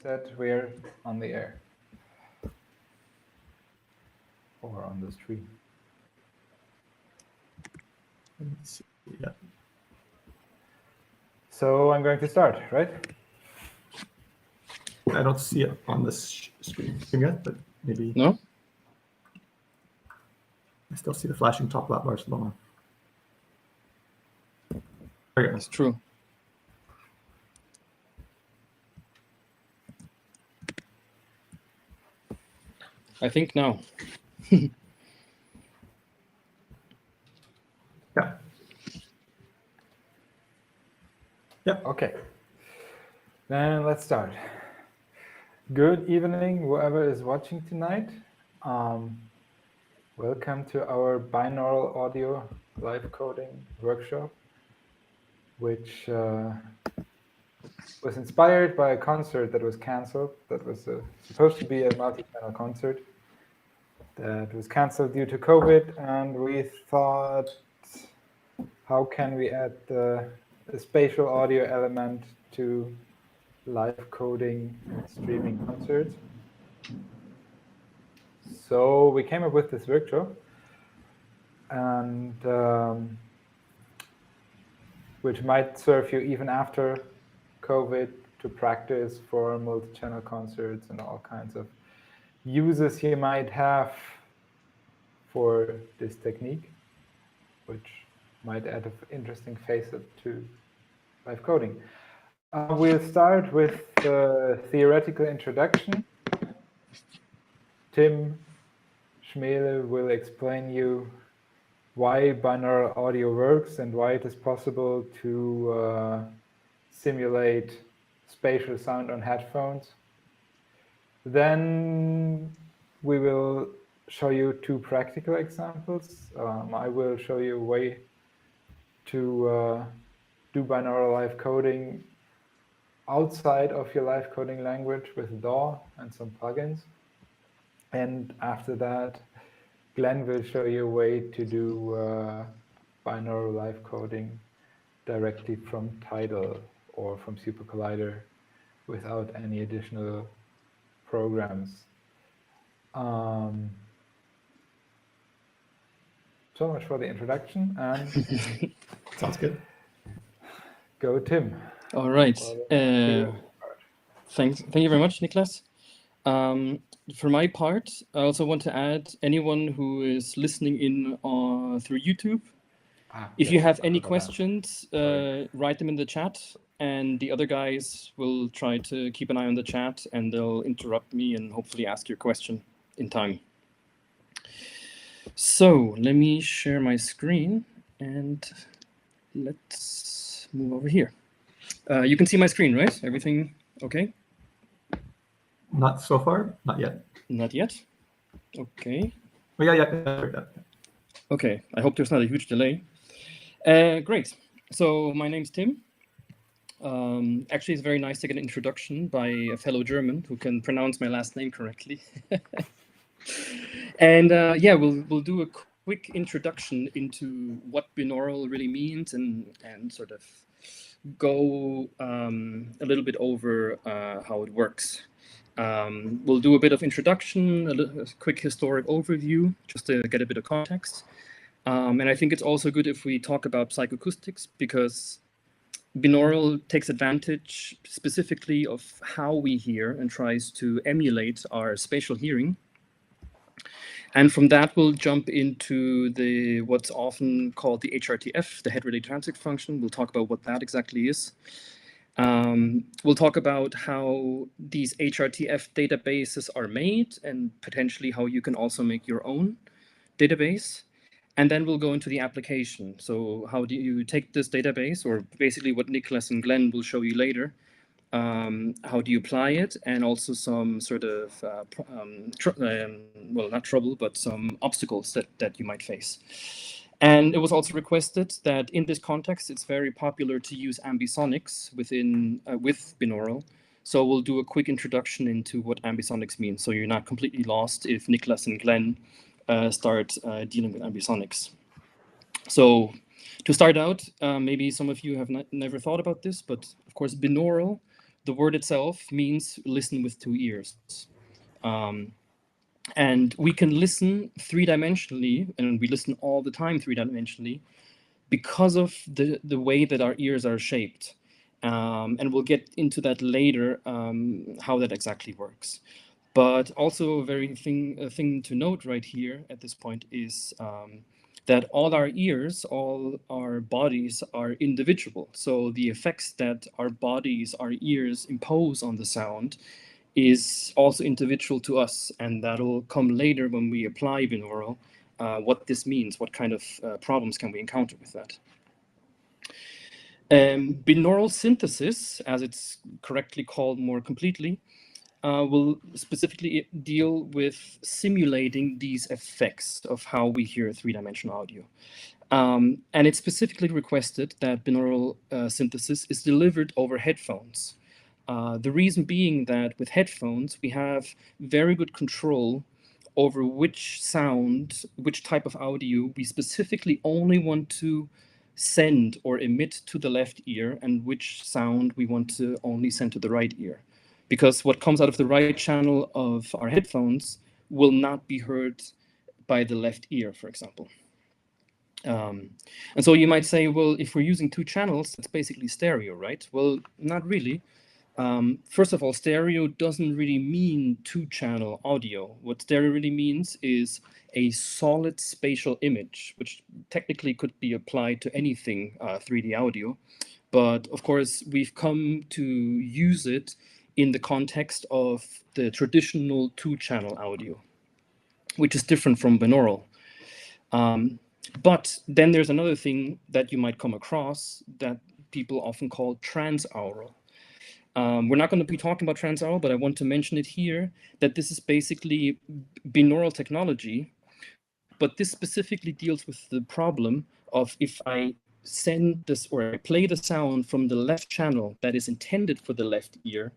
that we're on the air or on the stream. Let's see. Yeah. So I'm going to start, right? I don't see it on this screen yet, but maybe. No? I still see the flashing top lap bars long. Okay. That's true. I think now. Yeah. Yeah. Okay. Then let's start. Good evening, whoever is watching tonight. Welcome to our binaural audio live coding workshop, which was inspired by a concert that was canceled. That was supposed to be a multi-channel concert that was canceled due to COVID, and we thought, how can we add the spatial audio element to live coding and streaming concerts? So we came up with this workshop, and which might serve you even after COVID to practice for multi-channel concerts and all kinds of uses you might have for this technique, which might add an interesting facet to live coding. We'll start with the theoretical introduction. Tim Schmele will explain you why binaural audio works and why it is possible to simulate spatial sound on headphones. Then we will show you two practical examples. I will show you a way to do binaural live coding outside of your live coding language with DAW and some plugins. And after that, Glen will show you a way to do binaural live coding directly from Tidal or from SuperCollider without any additional programs. So much for the introduction, and Sounds good. go Tim. All right. Thank you very much, Niklas. For my part, I also want to add anyone who is listening in through YouTube. If you have any questions, write them in the chat, and the other guys will try to keep an eye on the chat, and they'll interrupt me and hopefully ask your question in time. So let me share my screen, and let's move over here. You can see my screen, right? Everything okay? Not so far, not yet. Not yet? Okay. Oh, yeah. Okay, I hope there's not a huge delay. Great. So my name's Tim. Actually, it's very nice to get an introduction by a fellow German who can pronounce my last name correctly. And yeah, we'll do a quick introduction into what binaural really means and sort of go a little bit over how it works. We'll do a bit of introduction, a quick historic overview, just to get a bit of context. And I think it's also good if we talk about psychoacoustics, because binaural takes advantage specifically of how we hear and tries to emulate our spatial hearing. And from that, we'll jump into what's often called the HRTF, the head-relay transient function. We'll talk about what that exactly is. We'll talk about how these HRTF databases are made and potentially how you can also make your own database. And then we'll go into the application. So how do you take this database, or basically what Niklas and Glen will show you later, how do you apply it, and also some sort of, well, not trouble, but some obstacles that you might face. And it was also requested that in this context, it's very popular to use ambisonics with binaural. So we'll do a quick introduction into what ambisonics means, so you're not completely lost if Niklas and Glen start dealing with ambisonics. So to start out, maybe some of you have never thought about this, but of course binaural the word itself means listen with 2 ears. And we can listen 3-dimensionally, and we listen all the time 3-dimensionally, because of the way that our ears are shaped. And we'll get into that later, how that exactly works. But also a thing to note right here at this point is that all our ears, all our bodies are individual. So the effects that our bodies, our ears impose on the sound is also individual to us. And that'll come later when we apply binaural, what this means, what kind of problems can we encounter with that. Binaural synthesis, as it's correctly called more completely, will specifically deal with simulating these effects of how we hear 3-dimensional audio. And it's specifically requested that binaural synthesis is delivered over headphones. The reason being that with headphones, we have very good control over which sound, which type of audio we specifically only want to send or emit to the left ear, and which sound we want to only send to the right ear. Because what comes out of the right channel of our headphones will not be heard by the left ear, for example. And so you might say, well, if we're using 2 channels, it's basically stereo, right? Well, not really. First of all, stereo doesn't really mean 2-channel audio. What stereo really means is a solid spatial image, which technically could be applied to anything 3D audio. But of course, we've come to use it in the context of the traditional 2-channel audio, which is different from binaural. But then there's another thing that you might come across that people often call transaural. We're not going to be talking about transaural, but I want to mention it here, that this is basically binaural technology, but this specifically deals with the problem of if I send this or I play the sound from the left channel that is intended for the left ear,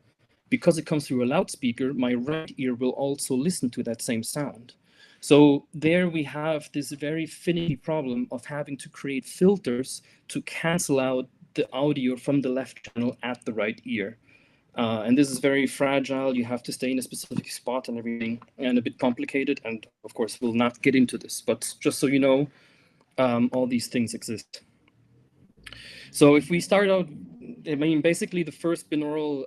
because it comes through a loudspeaker, my right ear will also listen to that same sound. So there we have this very finicky problem of having to create filters to cancel out the audio from the left channel at the right ear. And this is very fragile. You have to stay in a specific spot and everything, and a bit complicated. And of course, we'll not get into this, but just so you know, all these things exist. So if we start out, I mean, basically the first binaural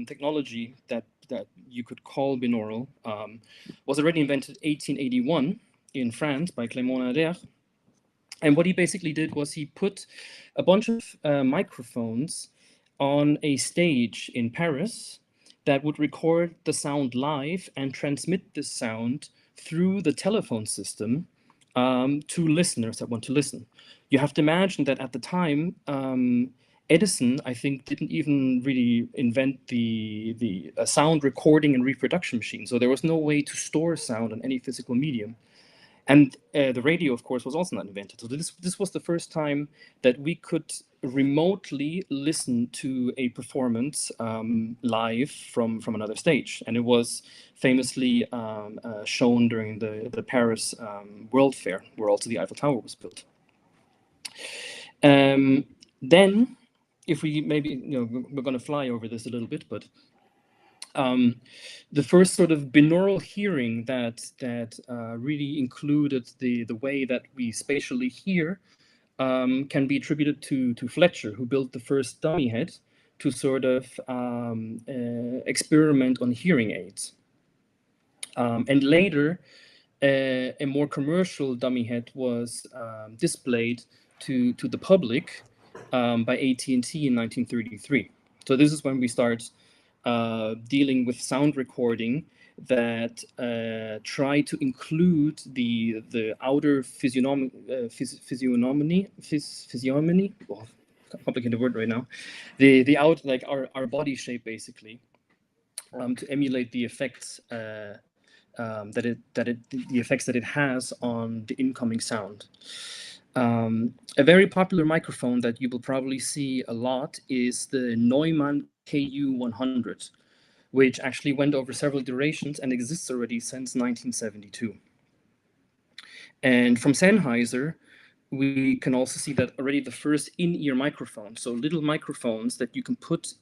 technology that you could call binaural was already invented 1881 in France by Clément Nader. And what he basically did was he put a bunch of microphones on a stage in Paris that would record the sound live and transmit the sound through the telephone system to listeners that want to listen. You have to imagine that at the time, Edison, I think, didn't even really invent the sound recording and reproduction machine. So there was no way to store sound on any physical medium. And the radio, of course, was also not invented. So this was the first time that we could remotely listen to a performance live from another stage. And it was famously shown during the Paris World Fair, where also the Eiffel Tower was built. Then, if we maybe, we're going to fly over this a little bit, but the first sort of binaural hearing that really included the way that we spatially hear can be attributed to Fletcher, who built the first dummy head to sort of experiment on hearing aids. And later, a more commercial dummy head was displayed to the public by AT&T in 1933. So this is when we start dealing with sound recording that try to include the outer physiognomy, well, complicated word right now, the out, like our body shape basically, to emulate the effects the effects that it has on the incoming sound. A very popular microphone that you will probably see a lot is the Neumann KU100, which actually went over several iterations and exists already since 1972. And from Sennheiser, we can also see that already the first in-ear microphone, so little microphones that you can put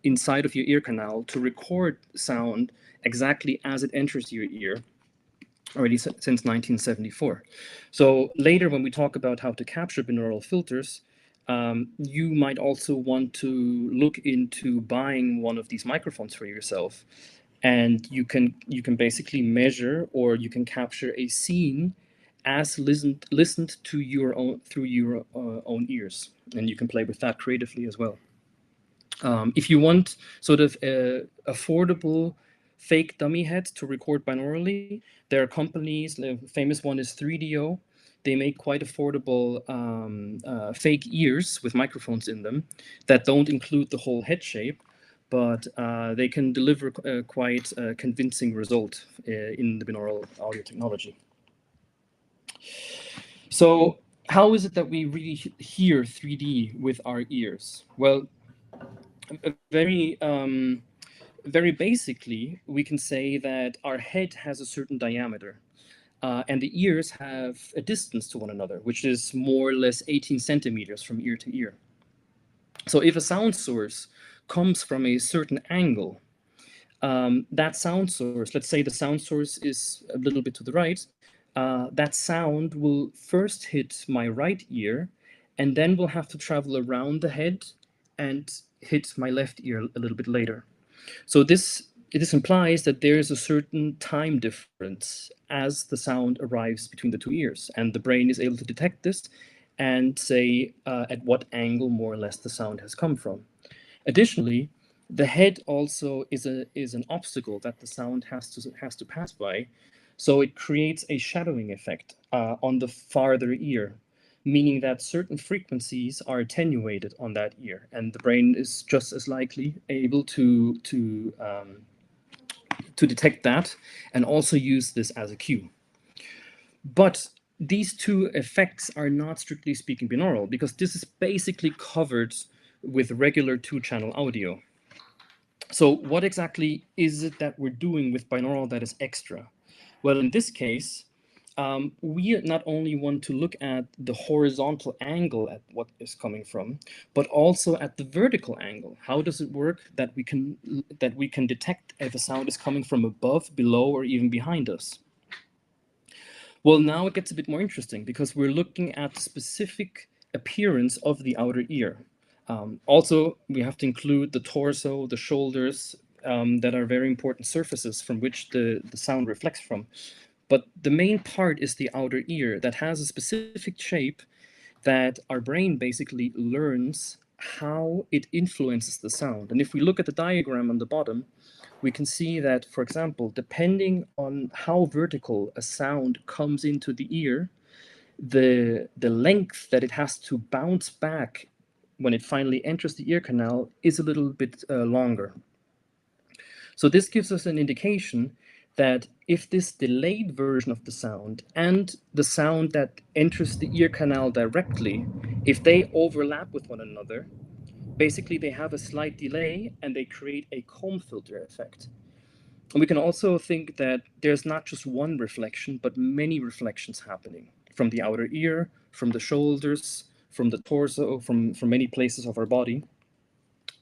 inside of your ear canal to record sound exactly as it enters your ear, already since 1974. So later when we talk about how to capture binaural filters, you might also want to look into buying one of these microphones for yourself. And you can basically measure, or you can capture a scene as listened to your own through your own ears, and you can play with that creatively as well. If you want sort of affordable fake dummy heads to record binaurally, there are companies. The famous one is 3DO. They make quite affordable fake ears with microphones in them that don't include the whole head shape, but they can deliver quite a convincing result in the binaural audio technology. So how is it that we really hear 3D with our ears? Well, very very basically, we can say that our head has a certain diameter, and the ears have a distance to one another, which is more or less 18 centimeters from ear to ear. So if a sound source comes from a certain angle, that sound source, let's say the sound source is a little bit to the right, that sound will first hit my right ear, and then will have to travel around the head and hit my left ear a little bit later. So this implies that there is a certain time difference as the sound arrives between the two ears, and the brain is able to detect this and say at what angle more or less the sound has come from. Additionally, the head also is an obstacle that the sound has to pass by, so it creates a shadowing effect on the farther ear, meaning that certain frequencies are attenuated on that ear, and the brain is just as likely able to detect that and also use this as a cue. But these two effects are not strictly speaking binaural, because this is basically covered with regular two-channel audio. So what exactly is it that we're doing with binaural that is extra? Well, in this case, we not only want to look at the horizontal angle at what is coming from, but also at the vertical angle. How does it work that we can detect if a sound is coming from above, below, or even behind us? Well, now it gets a bit more interesting, because we're looking at the specific appearance of the outer ear. Also, we have to include the torso, the shoulders, that are very important surfaces from which the sound reflects from. But the main part is the outer ear that has a specific shape that our brain basically learns how it influences the sound. And if we look at the diagram on the bottom, we can see that, for example, depending on how vertical a sound comes into the ear, the length that it has to bounce back when it finally enters the ear canal is a little bit longer. So this gives us an indication that if this delayed version of the sound and the sound that enters the ear canal directly, if they overlap with one another, basically they have a slight delay and they create a comb filter effect. And we can also think that there's not just one reflection, but many reflections happening from the outer ear, from the shoulders, from the torso, from many places of our body.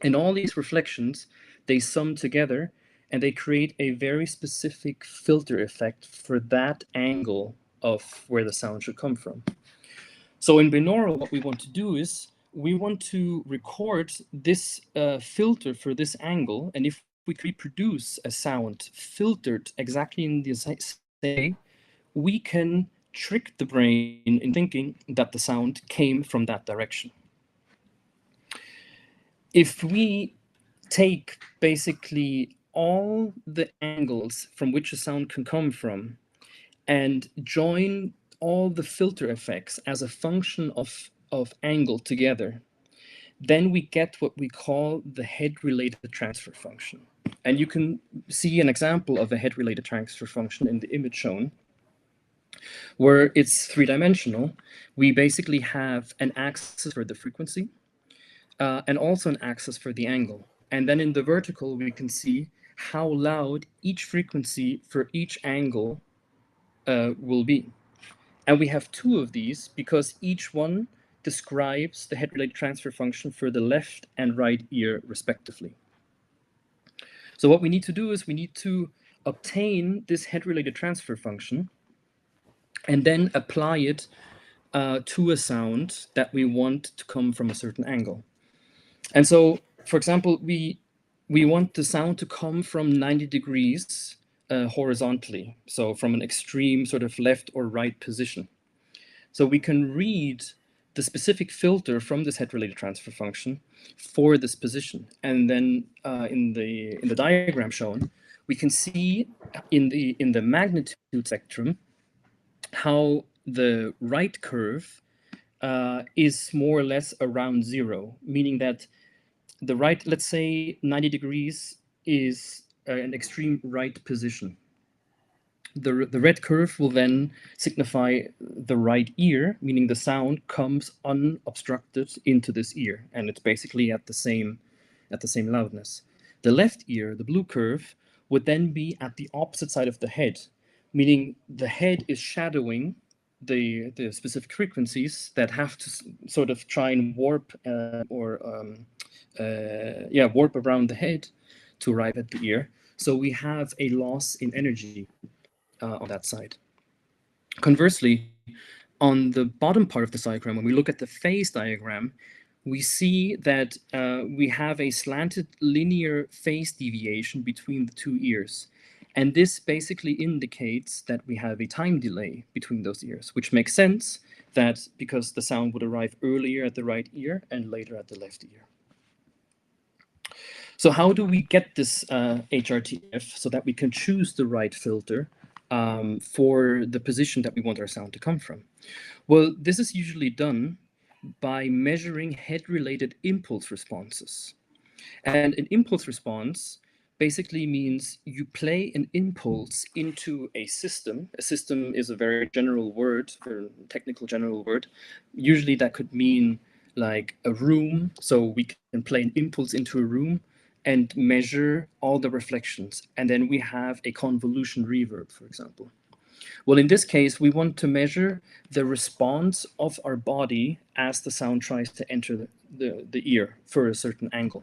And all these reflections, they sum together and they create a very specific filter effect for that angle of where the sound should come from. So in binaural, what we want to do is we want to record this filter for this angle. And if we reproduce a sound filtered exactly in the same way, we can trick the brain in thinking that the sound came from that direction. If we take basically all the angles from which a sound can come from and join all the filter effects as a function of angle together, then we get what we call the head-related transfer function. And you can see an example of a head-related transfer function in the image shown, where it's three-dimensional. We basically have an axis for the frequency and also an axis for the angle. And then in the vertical, we can see how loud each frequency for each angle will be. And we have two of these because each one describes the head-related transfer function for the left and right ear respectively. So what we need to do is we need to obtain this head-related transfer function and then apply it to a sound that we want to come from a certain angle. And so, for example, we want the sound to come from 90 degrees horizontally, so from an extreme sort of left or right position. So we can read the specific filter from this head-related transfer function for this position. And then in the diagram shown, we can see in the magnitude spectrum how the right curve is more or less around 0, meaning that the right, let's say 90 degrees is an extreme right position. The red curve will then signify the right ear, meaning the sound comes unobstructed into this ear, and it's basically at the same loudness. The left ear, the blue curve, would then be at the opposite side of the head, meaning the head is shadowing the specific frequencies that have to sort of try and warp warp around the head to arrive at the ear. So we have a loss in energy on that side. Conversely, on the bottom part of the diagram, when we look at the phase diagram, we see that we have a slanted linear phase deviation between the two ears. And this basically indicates that we have a time delay between those ears, which makes sense that because the sound would arrive earlier at the right ear and later at the left ear. So how do we get this HRTF so that we can choose the right filter for the position that we want our sound to come from? Well, this is usually done by measuring head-related impulse responses. And an impulse response basically means you play an impulse into a system. A system is a very general word, very technical general word. Usually that could mean like a room. So we can play an impulse into a room and measure all the reflections. And then we have a convolution reverb, for example. Well, in this case, we want to measure the response of our body as the sound tries to enter the ear for a certain angle.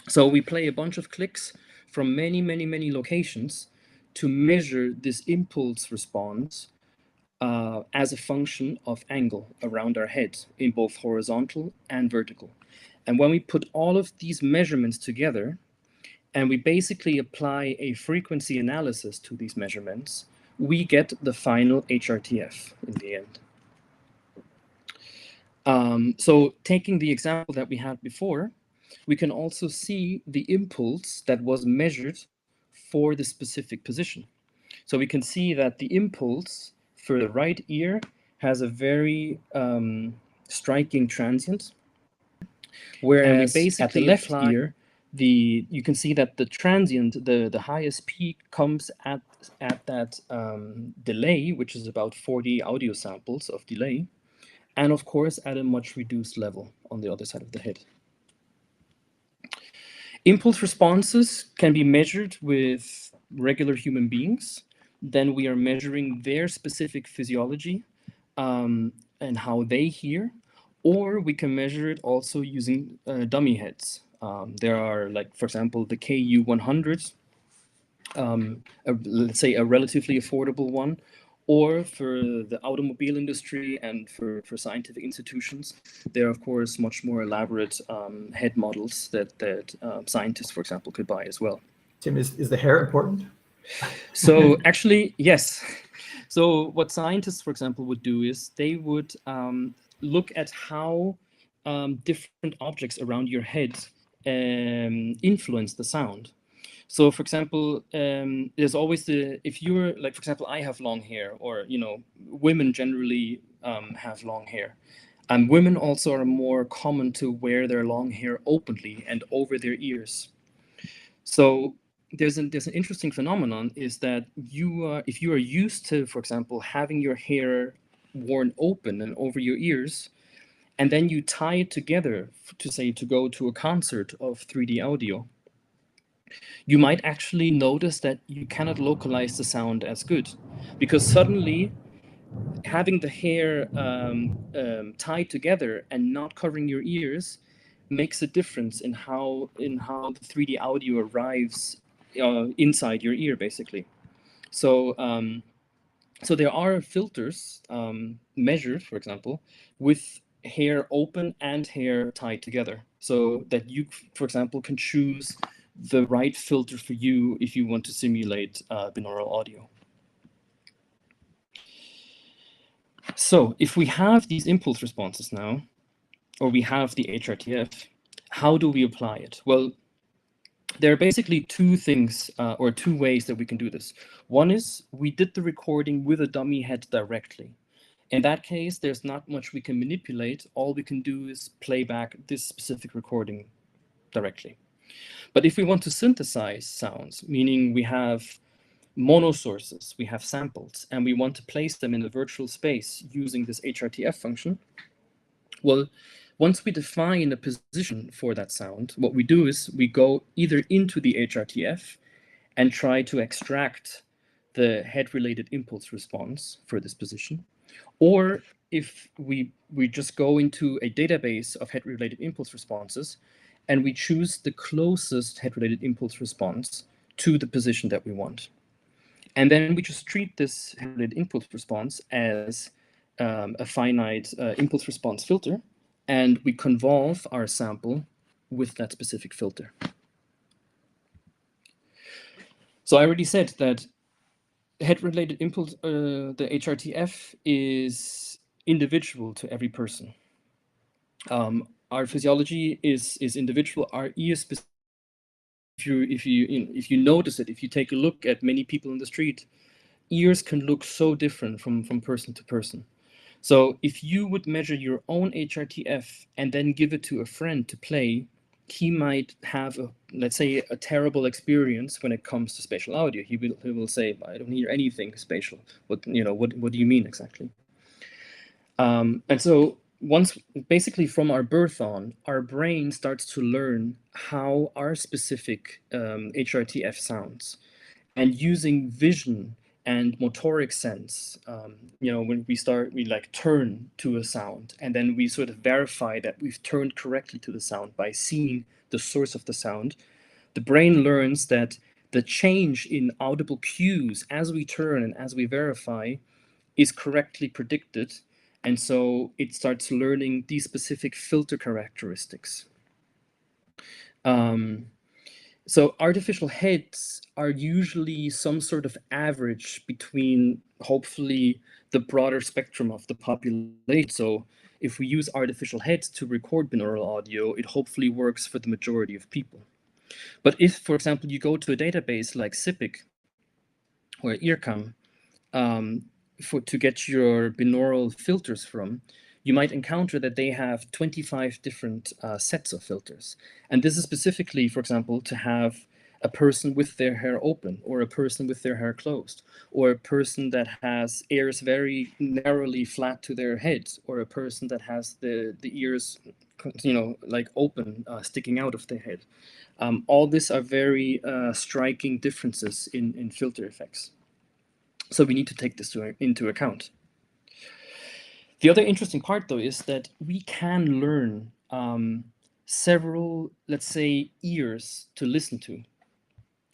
So we play a bunch of clicks from many, many, many locations to measure this impulse response as a function of angle around our head in both horizontal and vertical. And when we put all of these measurements together and we basically apply a frequency analysis to these measurements, we get the final HRTF in the end. So taking the example that we had before, we can also see the impulse that was measured for the specific position. So we can see that the impulse for the right ear has a very striking transient, whereas at the left ear, you can see that the transient, the highest peak comes at that delay, which is about 40 audio samples of delay, and of course at a much reduced level on the other side of the head. Impulse responses can be measured with regular human beings. Then we are measuring their specific physiology and how they hear, or we can measure it also using dummy heads. There are, like, for example, the KU100, let's say a relatively affordable one, or for the automobile industry and for scientific institutions, there are, of course, much more elaborate head models that scientists, for example, could buy as well. Tim, is the hair important? So actually, yes. So what scientists, for example, would do is they would look at how different objects around your head influence the sound. So, for example, there's always if you're, like, for example, I have long hair, or, you know, women generally have long hair. Women also are more common to wear their long hair openly and over their ears. So there's an interesting phenomenon is that if you are used to, for example, having your hair worn open and over your ears, and then you tie it together to go to a concert of 3D audio, you might actually notice that you cannot localize the sound as good, because suddenly having the hair tied together and not covering your ears makes a difference in how the 3D audio arrives inside your ear, basically. So so there are filters measured, for example, with hair open and hair tied together, so that you, for example, can choose the right filter for you if you want to simulate binaural audio. So if we have these impulse responses now, or we have the HRTF, how do we apply it? Well, there are basically two things or two ways that we can do this. One is we did the recording with a dummy head directly. In that case, there's not much we can manipulate. All we can do is play back this specific recording directly. But if we want to synthesize sounds, meaning we have mono sources, we have samples, and we want to place them in a virtual space using this HRTF function, well, once we define a position for that sound, what we do is we go either into the HRTF and try to extract the head-related impulse response for this position, or if we just go into a database of head-related impulse responses and we choose the closest head-related impulse response to the position that we want. And then we just treat this head-related impulse response as a finite impulse response filter, and we convolve our sample with that specific filter. So I already said that head-related impulse, the HRTF, is individual to every person. Our physiology is individual. Our ear specific. If you notice it, if you take a look at many people in the street, ears can look so different from person to person. So if you would measure your own HRTF and then give it to a friend to play, he might have, let's say, a terrible experience when it comes to spatial audio. He will say, I don't hear anything spatial. What do you mean exactly? And so once, basically from our birth on, our brain starts to learn how our specific HRTF sounds. And using vision and motoric sense, when we like turn to a sound, and then we sort of verify that we've turned correctly to the sound by seeing the source of the sound, the brain learns that the change in audible cues as we turn and as we verify is correctly predicted. And so it starts learning these specific filter characteristics. So artificial heads are usually some sort of average between, hopefully, the broader spectrum of the population. So if we use artificial heads to record binaural audio, it hopefully works for the majority of people. But if, for example, you go to a database like SIPIC or Earcam to get your binaural filters from, you might encounter that they have 25 different sets of filters. And this is specifically, for example, to have a person with their hair open, or a person with their hair closed, or a person that has ears very narrowly flat to their head, or a person that has the ears, like open, sticking out of their head. All these are very striking differences in filter effects. So we need to take this into account. The other interesting part, though, is that we can learn several, let's say, ears to listen to.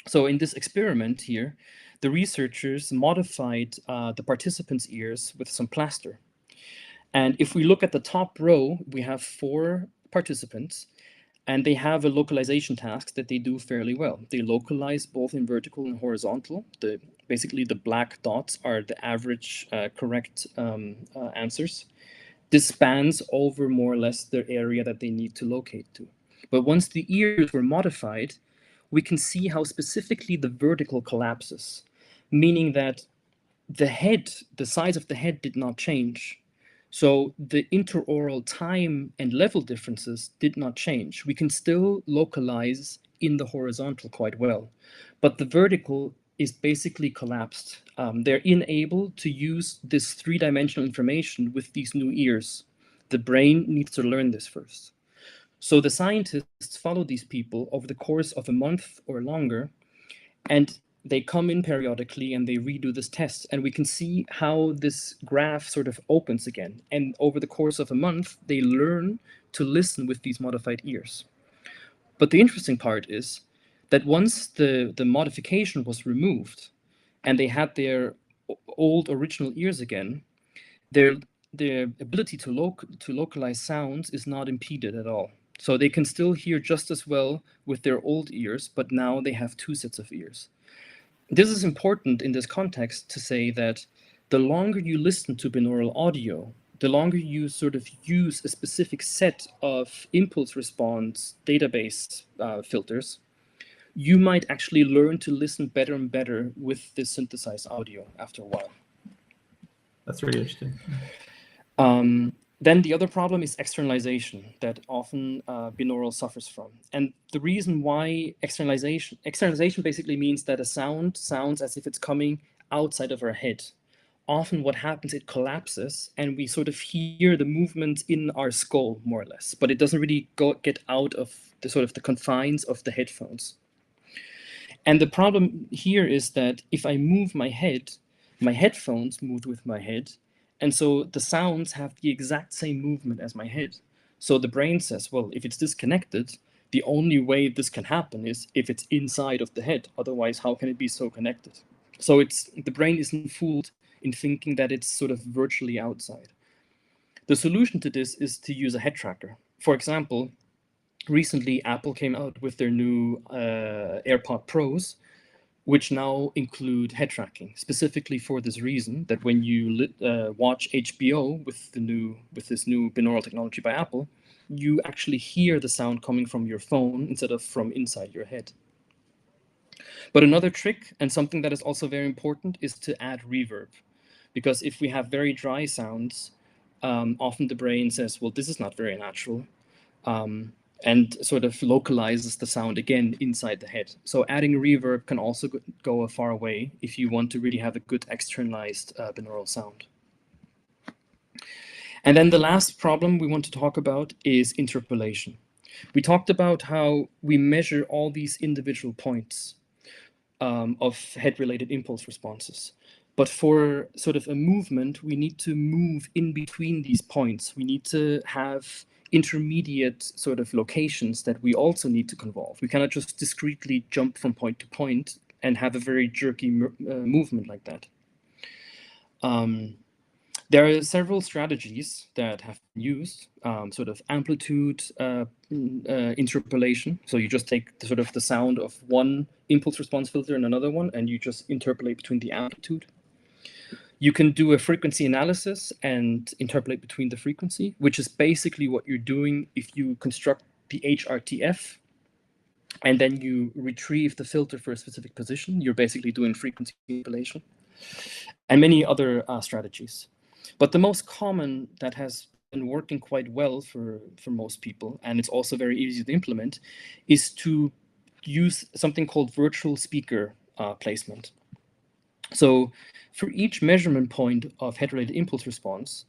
So in this experiment here, the researchers modified the participants' ears with some plaster. And if we look at the top row, we have 4 participants, and they have a localization task that they do fairly well. They localize both in vertical and horizontal. Basically, the black dots are the average correct answers. This spans over more or less the area that they need to locate to. But once the ears were modified, we can see how specifically the vertical collapses, meaning that the size of the head did not change. So the interoral time and level differences did not change. We can still localize in the horizontal quite well, but the vertical is basically collapsed. They're unable to use this 3-dimensional information with these new ears. The brain needs to learn this first. So the scientists follow these people over the course of a month or longer, and they come in periodically and they redo this test, and we can see how this graph sort of opens again. And over the course of a month, they learn to listen with these modified ears. But the interesting part is that once the modification was removed and they had their old original ears again, their ability to localize sounds is not impeded at all. So they can still hear just as well with their old ears, but now they have two sets of ears. This is important in this context to say that the longer you listen to binaural audio, the longer you sort of use a specific set of impulse response database filters, you might actually learn to listen better and better with this synthesized audio after a while. That's really interesting. Then the other problem is externalization that often binaural suffers from. And the reason why externalization basically means that a sound sounds as if it's coming outside of our head. Often what happens, it collapses and we sort of hear the movement in our skull more or less, but it doesn't really get out of the sort of the confines of the headphones. And the problem here is that if I move my head, my headphones move with my head, and so the sounds have the exact same movement as my head. So the brain says, well, if it's disconnected, the only way this can happen is if it's inside of the head. Otherwise, how can it be so connected? So the brain isn't fooled in thinking that it's sort of virtually outside. The solution to this is to use a head tracker. For example, recently Apple came out with their new AirPod Pros, which now include head tracking, specifically for this reason that when you watch HBO with this new binaural technology by Apple, you actually hear the sound coming from your phone instead of from inside your head. But another trick, and something that is also very important, is to add reverb. Because if we have very dry sounds, often the brain says, well, this is not very natural. And sort of localizes the sound again inside the head. So adding reverb can also go a far way if you want to really have a good externalized binaural sound. And then the last problem we want to talk about is interpolation. We talked about how we measure all these individual points of head-related impulse responses. But for sort of a movement, we need to move in between these points. We need to have intermediate sort of locations that we also need to convolve. We cannot just discretely jump from point to point and have a very jerky movement like that. There are several strategies that have been used, sort of amplitude interpolation. So you just take the sound of one impulse response filter and another one, and you just interpolate between the amplitude. You can do a frequency analysis and interpolate between the frequency, which is basically what you're doing if you construct the HRTF and then you retrieve the filter for a specific position. You're basically doing frequency interpolation and many other strategies. But the most common that has been working quite well for most people, and it's also very easy to implement, is to use something called virtual speaker placement. So for each measurement point of head-related impulse response,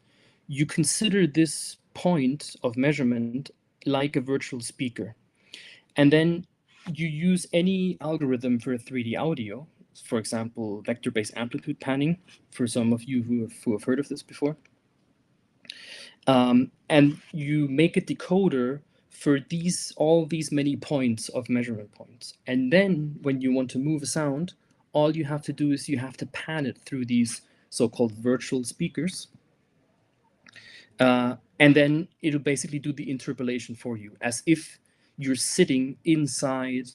you consider this point of measurement like a virtual speaker. And then you use any algorithm for 3D audio, for example, vector-based amplitude panning, for some of you who have heard of this before. And you make a decoder for all these many points of measurement points. And then when you want to move a sound, all you have to do is you have to pan it through these so-called virtual speakers. And then it'll basically do the interpolation for you, as if you're sitting inside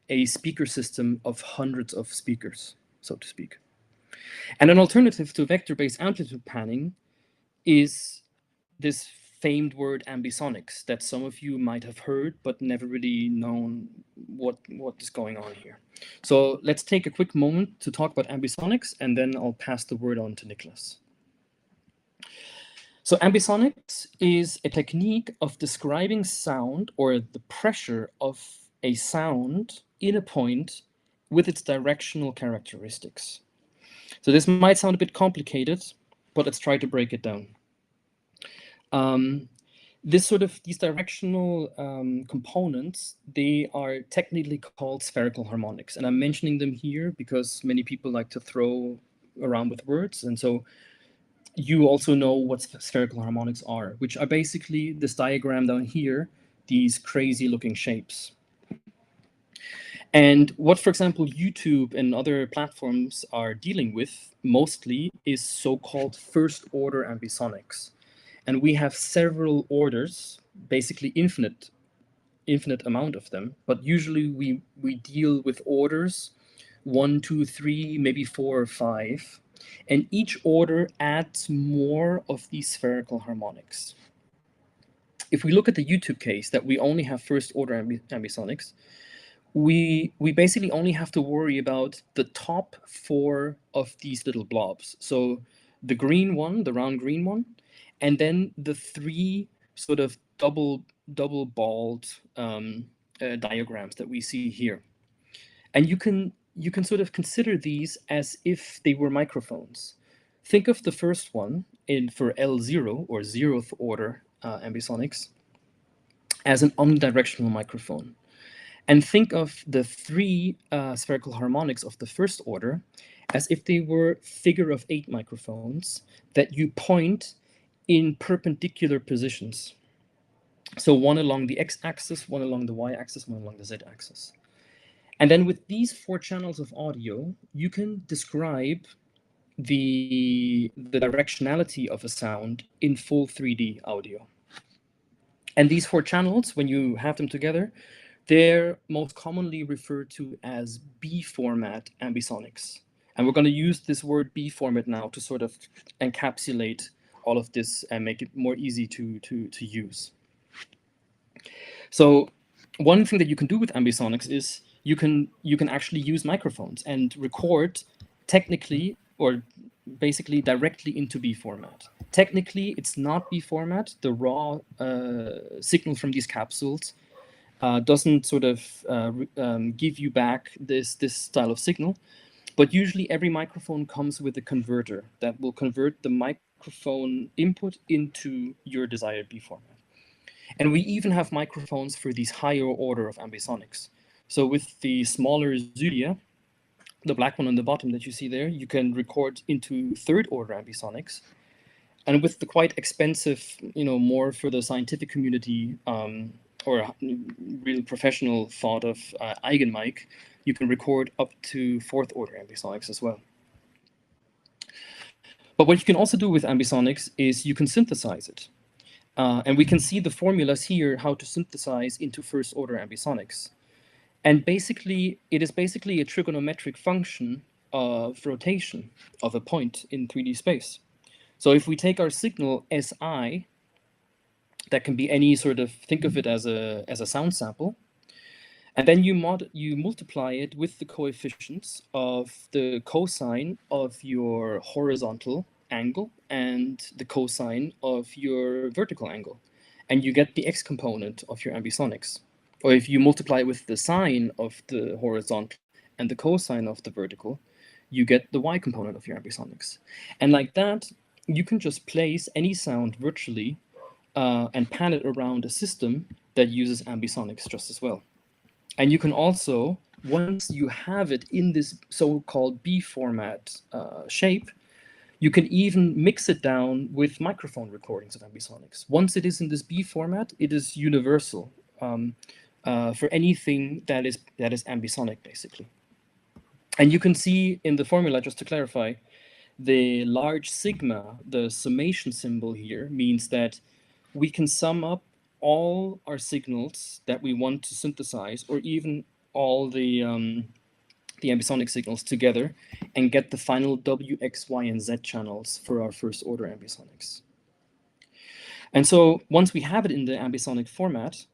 a speaker system of hundreds of speakers, so to speak. And an alternative to vector-based amplitude panning is this famed word ambisonics that some of you might have heard, but never really known what is going on here. So let's take a quick moment to talk about ambisonics, and then I'll pass the word on to Niklas. So ambisonics is a technique of describing sound or the pressure of a sound in a point with its directional characteristics. So this might sound a bit complicated, but let's try to break it down. these directional components, they are technically called spherical harmonics. And I'm mentioning them here because many people like to throw around with words. And so you also know what spherical harmonics are, which are basically this diagram down here, these crazy looking shapes. And what, for example, YouTube and other platforms are dealing with mostly is so-called first order ambisonics. And we have several orders, basically infinite amount of them, but usually we deal with orders 1, 2, 3, maybe 4 or 5, and each order adds more of these spherical harmonics. If we look at the YouTube case that we only have first order ambisonics, we basically only have to worry about the top 4 of these little blobs. So the green one, the round green one, and then the 3 sort of double balled diagrams that we see here. And you can sort of consider these as if they were microphones. Think of the first one for L0 or 0th order ambisonics as an omnidirectional microphone. And think of the 3 spherical harmonics of the first order as if they were figure of 8 microphones that you point in perpendicular positions. So one along the x-axis, one along the y-axis, one along the z-axis. And then with these 4 channels of audio, you can describe the directionality of a sound in full 3D audio. And these 4 channels, when you have them together, they're most commonly referred to as B-format ambisonics. And we're going to use this word B-format now to sort of encapsulate all of this and make it more easy to use. So one thing that you can do with ambisonics is you can actually use microphones and record technically or basically directly into B format. Technically, it's not B format. The raw signal from these capsules doesn't sort of give you back this style of signal, but usually every microphone comes with a converter that will convert the microphone input into your desired B format. And we even have microphones for these higher order of ambisonics. So with the smaller Zylia, the black one on the bottom that you see there, you can record into 3rd order ambisonics. And with the quite expensive, more for the scientific community or real professional thought of eigenmic, you can record up to 4th order ambisonics as well. But what you can also do with ambisonics is you can synthesize it. And we can see the formulas here, how to synthesize into 1st order ambisonics. And basically, it is basically a trigonometric function of rotation of a point in 3D space. So if we take our signal Si, that can be any sort of, think of it as a sound sample, and then you multiply it with the coefficients of the cosine of your horizontal angle and the cosine of your vertical angle, and you get the x component of your ambisonics. Or if you multiply it with the sine of the horizontal and the cosine of the vertical, you get the y component of your ambisonics. And like that, you can just place any sound virtually and pan it around a system that uses ambisonics just as well. And you can also, once you have it in this so-called B format shape, you can even mix it down with microphone recordings of ambisonics. Once it is in this B format, it is universal for anything that is ambisonic, basically. And you can see in the formula, just to clarify, the large sigma, the summation symbol here, means that we can sum up all our signals that we want to synthesize, or even all the ambisonic signals together, and get the final W, X, Y, and Z channels for our 1st order ambisonics. And so once we have it in the ambisonic format,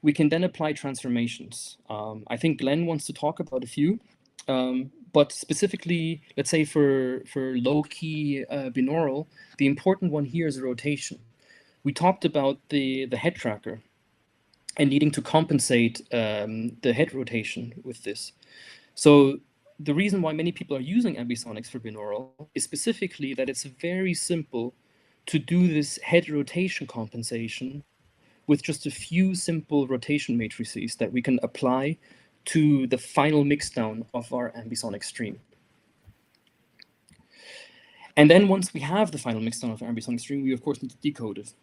we can then apply transformations. I think Glen wants to talk about a few, but specifically, let's say for low-key binaural, the important one here is rotation. We talked about the head tracker and needing to compensate the head rotation with this. So the reason why many people are using ambisonics for binaural is specifically that it's very simple to do this head rotation compensation with just a few simple rotation matrices that we can apply to the final mixdown of our ambisonic stream. And then once we have the final mixdown of our ambisonic stream, we of course need to decode it.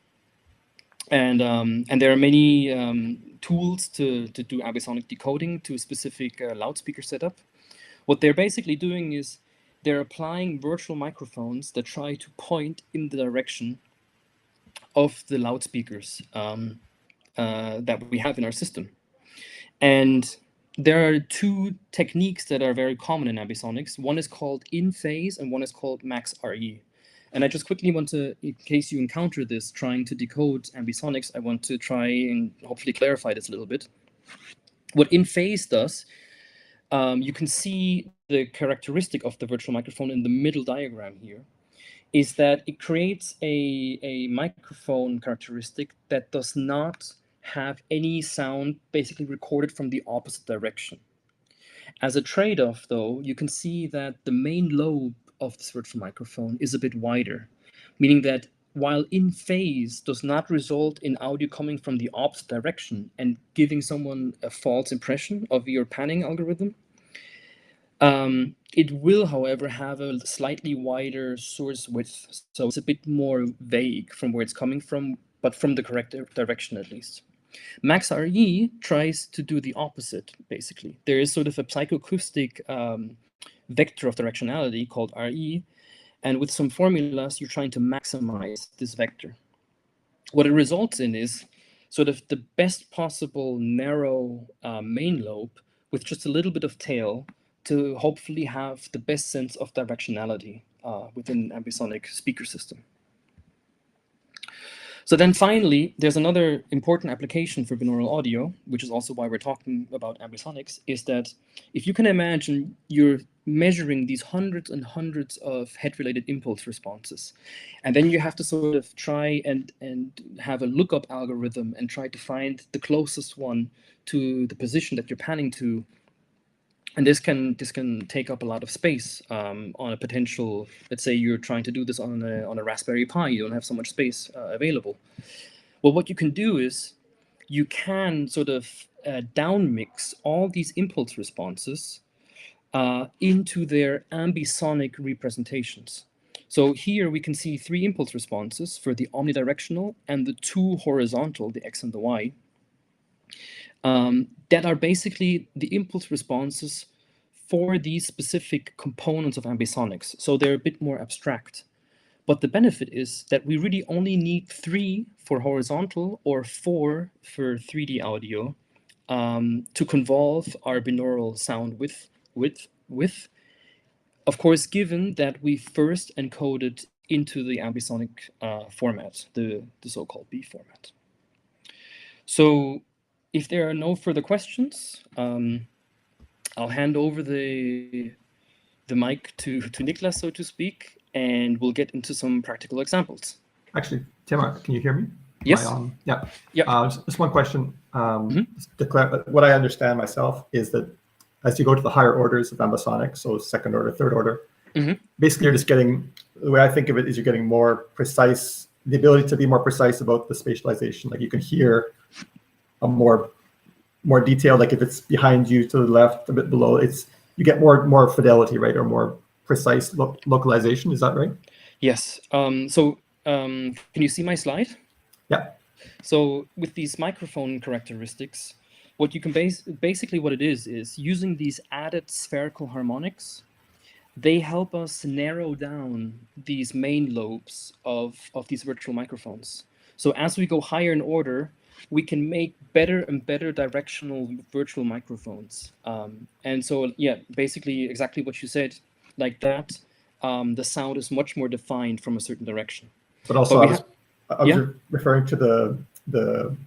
And there are many tools to do ambisonic decoding to a specific loudspeaker setup. What they're basically doing is they're applying virtual microphones that try to point in the direction of the loudspeakers that we have in our system. And there are two techniques that are very common in ambisonics. One is called in phase and one is called max RE. And I just quickly want to, in case you encounter this trying to decode ambisonics, I want to try and hopefully clarify this a little bit. What in phase does, you can see the characteristic of the virtual microphone in the middle diagram here, is that it creates a microphone characteristic that does not have any sound basically recorded from the opposite direction. As a trade-off, though, you can see that the main lobe of this virtual microphone is a bit wider, meaning that while in phase does not result in audio coming from the opposite direction and giving someone a false impression of your panning algorithm, it will, however, have a slightly wider source width. So it's a bit more vague from where it's coming from, but from the correct direction at least. Max RE tries to do the opposite, basically. There is sort of a psychoacoustic vector of directionality called RE, and with some formulas, you're trying to maximize this vector. What it results in is sort of the best possible narrow main lobe with just a little bit of tail to hopefully have the best sense of directionality within an ambisonic speaker system. So then finally, there's another important application for binaural audio, which is also why we're talking about ambisonics, is that if you can imagine you're measuring these hundreds and hundreds of head-related impulse responses, and then you have to sort of try and have a lookup algorithm and try to find the closest one to the position that you're panning to. And this can take up a lot of space on a potential, let's say you're trying to do this on a Raspberry Pi, you don't have so much space available. Well, what you can do is you can sort of downmix all these impulse responses into their ambisonic representations. So here we can see 3 impulse responses for the omnidirectional and the 2 horizontal, the X and the Y. That are basically the impulse responses for these specific components of ambisonics. So they're a bit more abstract. But the benefit is that we really only need 3 for horizontal or 4 for 3D audio to convolve our binaural sound with, of course, given that we first encoded into the ambisonic format, the so-called B format. So if there are no further questions, I'll hand over the mic to Niklas, so to speak, and we'll get into some practical examples. Actually, Tim, can you hear me? Yes. Yeah. Yeah. Just one question. What I understand myself is that as you go to the higher orders of ambisonics, so second order, third order, basically you're just getting, the way I think of it is you're getting more precise, the ability to be more precise about the spatialization. Like you can hear a more detailed, like if it's behind you to the left, a bit below, you get more fidelity, right, or more precise localization. Is that right? Yes. Can you see my slide? Yeah. So with these microphone characteristics, what you can basically what it is using these added spherical harmonics, they help us narrow down these main lobes of these virtual microphones. So as we go higher in order, we can make better and better directional virtual microphones. And so, yeah, basically exactly what you said, like that, the sound is much more defined from a certain direction. But also, I was referring to the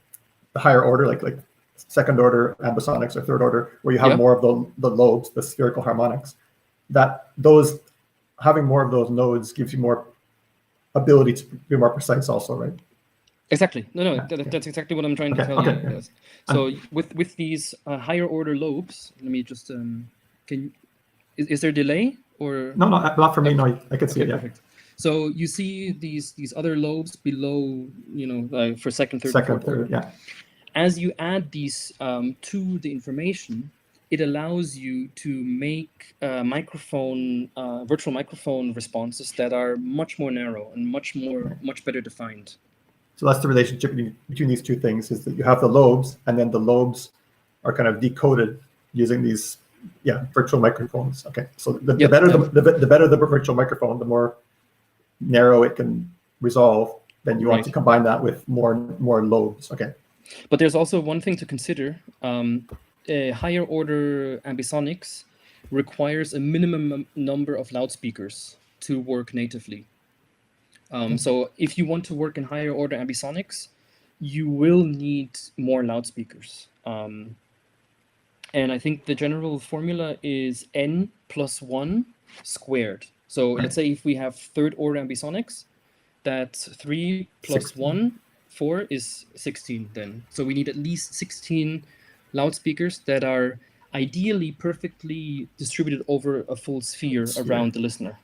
higher order, like second order ambisonics or third order, where you have more of the lobes, the spherical harmonics. Having more of those nodes gives you more ability to be more precise also, right? Exactly. No, that's exactly what I'm trying to tell you. Yes. So with these higher order lobes, let me just is there a delay or? No, not for me. No, I can see it. Yeah. Perfect. So you see these other lobes below, for second, third, Second, fourth order. third, yeah. As you add these to the information, it allows you to make virtual microphone responses that are much more narrow and much better defined. So that's the relationship between these two things, is that you have the lobes, and then the lobes are kind of decoded using these, virtual microphones. Okay, so the better the virtual microphone, the more narrow it can resolve. Then you want to combine that with more lobes. Okay. But there's also one thing to consider. A higher order ambisonics requires a minimum number of loudspeakers to work natively. So if you want to work in higher order ambisonics, you will need more loudspeakers. And I think the general formula is n plus 1 squared. So let's say if we have third order ambisonics, that's 3 plus 16. 1, 4 is 16 then. So we need at least 16 loudspeakers that are ideally perfectly distributed over a full sphere around the listener.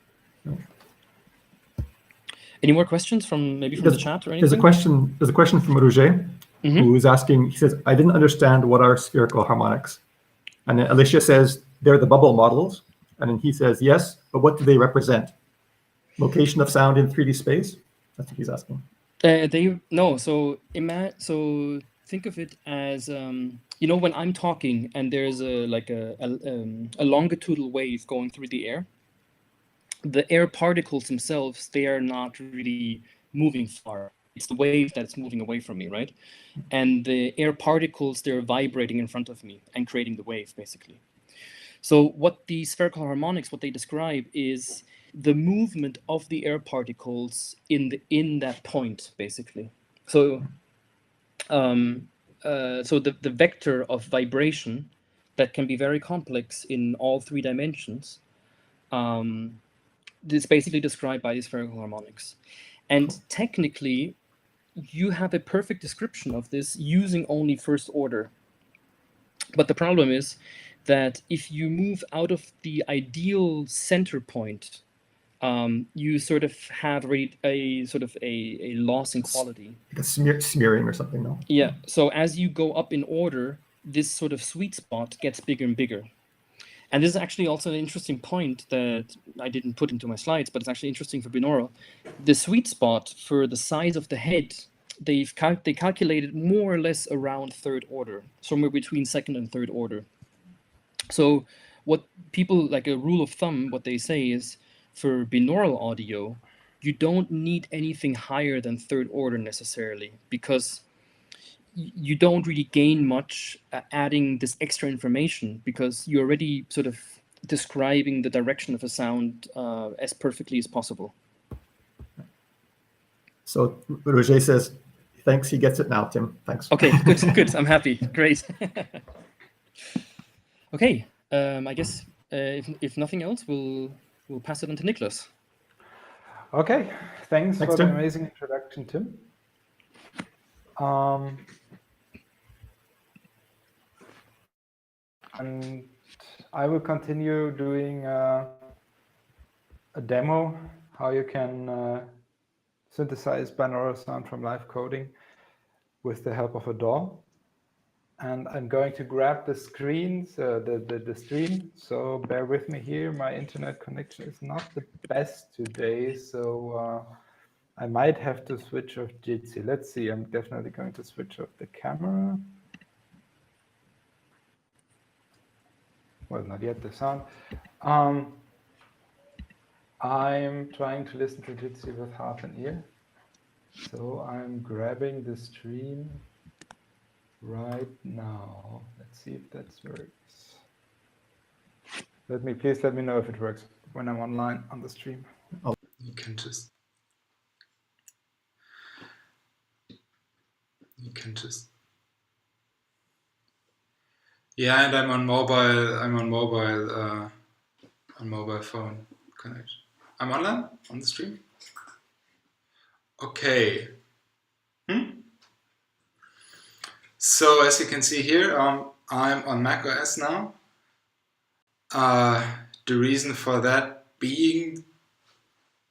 Any more questions from the chat or anything? There's a question from Roger, who is asking, he says, I didn't understand what are spherical harmonics. And then Alicia says, they're the bubble models. And then he says, yes, but what do they represent? Location of sound in 3D space? That's what he's asking. So think of it as, when I'm talking and there's a longitudinal wave going through the air, the air particles themselves, they are not really moving far. It's the wave that's moving away from me, right? And the air particles, they're vibrating in front of me and creating the wave, basically. So what the spherical harmonics, what they describe is the movement of the air particles in that point, basically. So the vector of vibration that can be very complex in all 3 dimensions, is basically described by the spherical harmonics. And technically, you have a perfect description of this using only first order. But the problem is that if you move out of the ideal center point, you sort of have a loss in quality. Like a smearing or something, no? Yeah. So as you go up in order, this sort of sweet spot gets bigger and bigger. And this is actually also an interesting point that I didn't put into my slides, but it's actually interesting for binaural. The sweet spot for the size of the head, they calculated more or less around third order, somewhere between second and third order. So what people, like a rule of thumb, what they say is, for binaural audio, you don't need anything higher than third order necessarily, because you don't really gain much adding this extra information, because you're already sort of describing the direction of a sound as perfectly as possible. So Roger says, thanks, he gets it now, Tim. Thanks. Okay, good. I'm happy. Great. Okay, I guess if nothing else, we'll pass it on to Niklas. Okay, thanks for the amazing introduction, Tim. And I will continue doing a demo, how you can synthesize binaural sound from live coding with the help of a DAW. And I'm going to grab the screens, the stream. So bear with me here. My internet connection is not the best today, so I might have to switch off Jitsi. Let's see. I'm definitely going to switch off the camera. Well, not yet the sound. I'm trying to listen to Jitsi with half an ear. So I'm grabbing the stream right now. Let's see if that works. Please let me know if it works when I'm online on the stream. You can just yeah, and I'm on mobile phone connection. I'm online on the stream. Okay. So as you can see here, I'm on macOS now. The reason for that being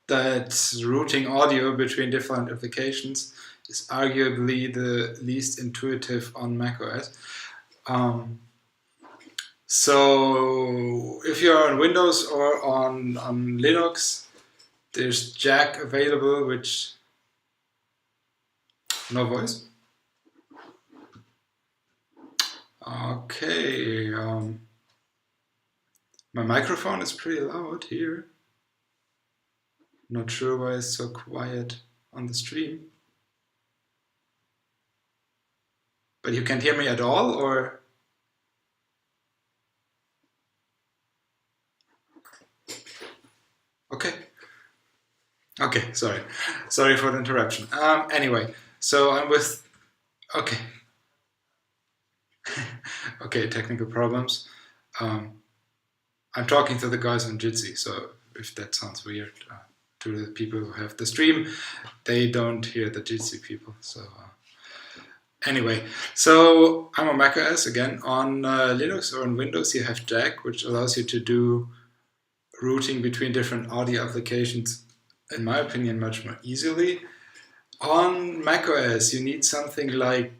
that routing audio between different applications is arguably the least intuitive on macOS. So if you're on Windows or on Linux, there's Jack available, which no voice. Okay, my microphone is pretty loud here. Not sure why it's so quiet on the stream. But you can't hear me at all, or? Okay. Okay, sorry. Sorry for the interruption. Anyway, so I'm with, okay. Okay, technical problems. I'm talking to the guys on Jitsi, so if that sounds weird to the people who have the stream, they don't hear the Jitsi people. So anyway, so I'm on macOS again. On Linux or on Windows, you have Jack, which allows you to do routing between different audio applications, in my opinion, much more easily. On macOS, you need something like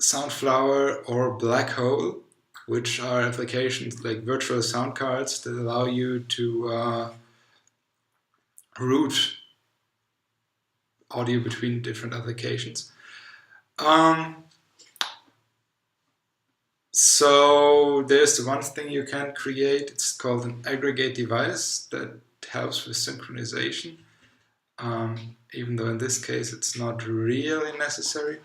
Soundflower or Black Hole, which are applications like virtual sound cards that allow you to route audio between different applications. So there's the one thing you can create. It's called an aggregate device that helps with synchronization. Even though in this case it's not really necessary.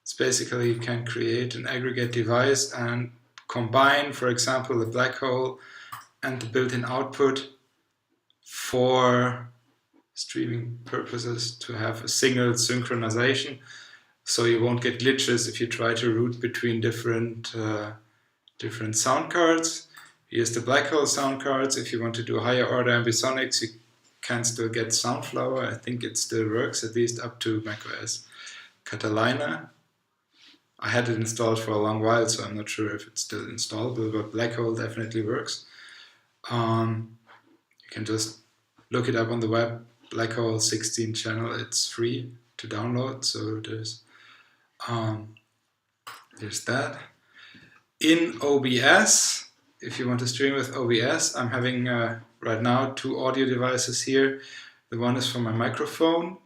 It's basically you can create an aggregate device and combine, for example, the black hole and the built-in output for streaming purposes to have a single synchronization, so you won't get glitches if you try to route between different sound cards. Here's the black hole sound cards. If you want to do higher order ambisonics, you can still get Soundflower. I think it still works, at least up to macOS Catalina. I had it installed for a long while, so I'm not sure if it's still installable, but Black Hole definitely works. You can just look it up on the web, Black Hole 16 channel. It's free to download, so there's that. In OBS, if you want to stream with OBS, I'm having right now 2 audio devices here. The one is for my microphone,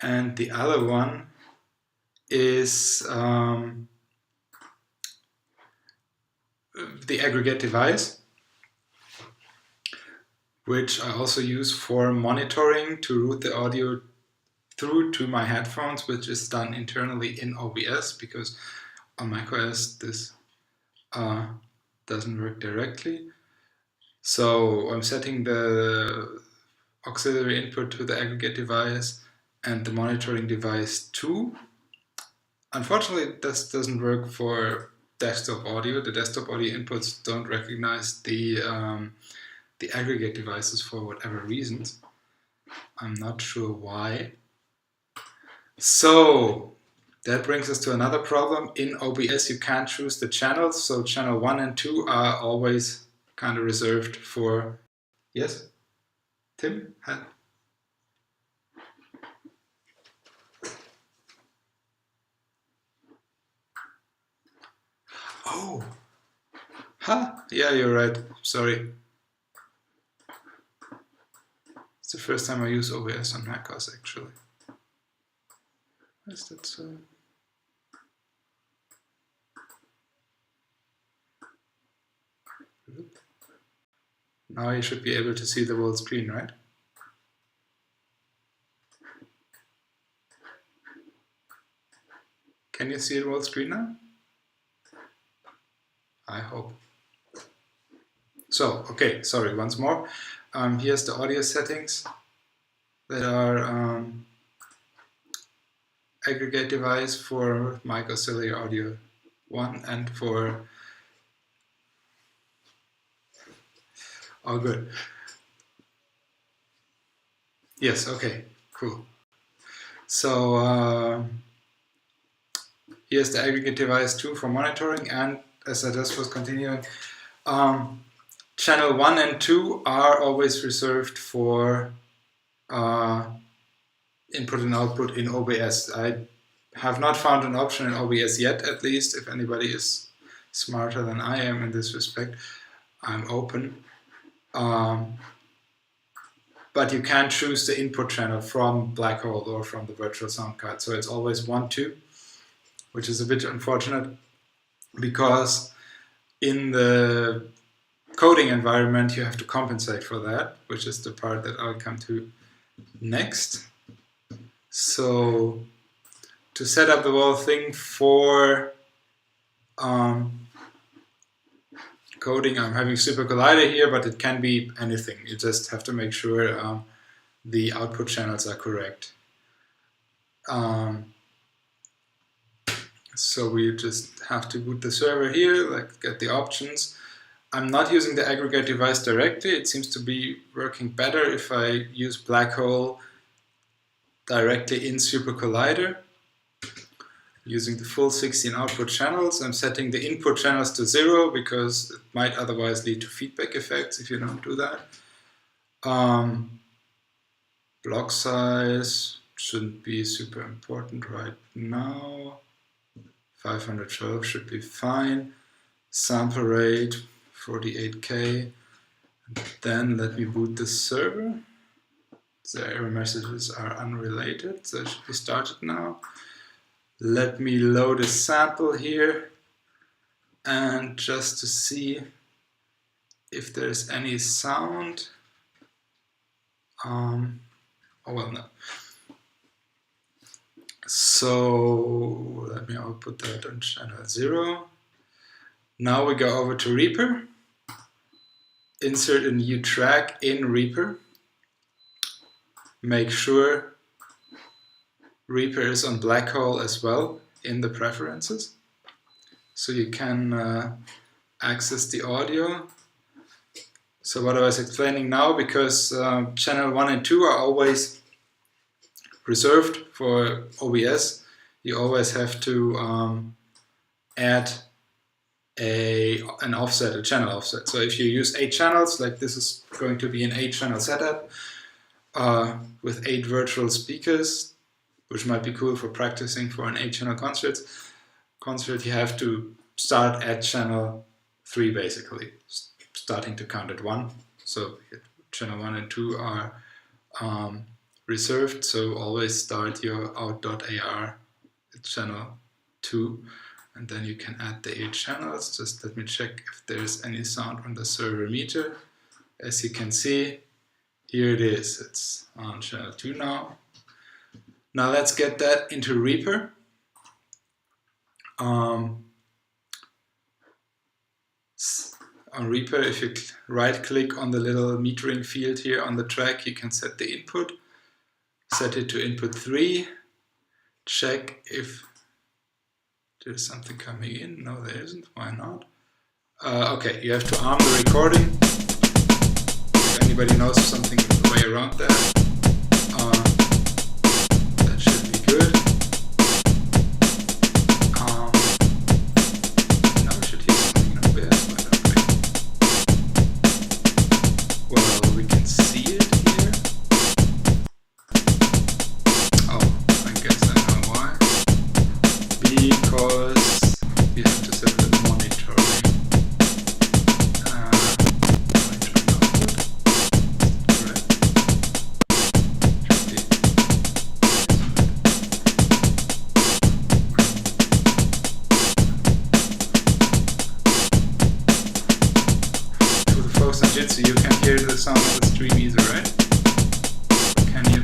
and the other one is the aggregate device, which I also use for monitoring to route the audio through to my headphones, which is done internally in OBS, because on macOS this doesn't work directly. So I'm setting the auxiliary input to the aggregate device and the monitoring device too. Unfortunately, this doesn't work for desktop audio. The desktop audio inputs don't recognize the aggregate devices for whatever reasons. I'm not sure why. So that brings us to another problem. In OBS, you can't choose the channels. So channel 1 and 2 are always kind of reserved for... Yes? Tim? Oh, yeah, you're right. Sorry. It's the first time I use OBS on macOS, actually. Why is that so? Now you should be able to see the whole screen, right? Can you see the whole screen now? I hope. So, okay, sorry, once more. Here's the audio settings that are aggregate device for mic auxiliary audio 1 and for... Oh, good. Yes, okay, cool. So, here's the aggregate device 2 for monitoring, and as I just was continuing, channel 1 and 2 are always reserved for input and output in OBS. I have not found an option in OBS yet, at least. If anybody is smarter than I am in this respect, I'm open. But you can choose the input channel from Blackhole or from the virtual sound card. So it's always 1, 2, which is a bit unfortunate because in the coding environment you have to compensate for that, which is the part that I'll come to next. So to set up the whole thing for coding, I'm having SuperCollider here, but it can be anything. You just have to make sure the output channels are correct. So we just have to boot the server here, like get the options. I'm not using the aggregate device directly. It seems to be working better if I use Blackhole directly in SuperCollider. Using the full 16 output channels. I'm setting the input channels to 0 because it might otherwise lead to feedback effects if you don't do that. Block size shouldn't be super important right now. 512 should be fine. Sample rate 48K. Then let me boot the server. The error messages are unrelated, so it should be started now. Let me load a sample here, and just to see if there's any sound. Oh well, no. So let me output that on channel 0. Now we go over to Reaper. Insert a new track in Reaper. Make sure Reaper is on Blackhole as well in the preferences. So you can access the audio. So what I was explaining now, because channel 1 and 2 are always reserved for OBS, you always have to add an offset, a channel offset. So if you use 8 channels, like this is going to be an 8-channel setup with 8 virtual speakers, which might be cool for practicing for an 8-channel concert, you have to start at channel 3 basically, starting to count at 1. So channel 1 and 2 are reserved, so always start your out.ar at channel 2, and then you can add the 8 channels. Just let me check if there's any sound on the server meter. As you can see, here it is, it's on channel 2 now. Now let's get that into Reaper. On Reaper, if you right click on the little metering field here on the track, you can set the input. Set it to input 3. Check if there's something coming in. No, there isn't. Why not? Okay, you have to arm the recording. If anybody knows something the way around that, that should be good. Now we should hear something in OBS, but okay. Well, we can see it here. Oh, I guess I know why. Because we have to set the monitoring. Monitoring output. Correct. Should be. To the folks in Jitsi, you can hear the sound of the stream either, right? Can you?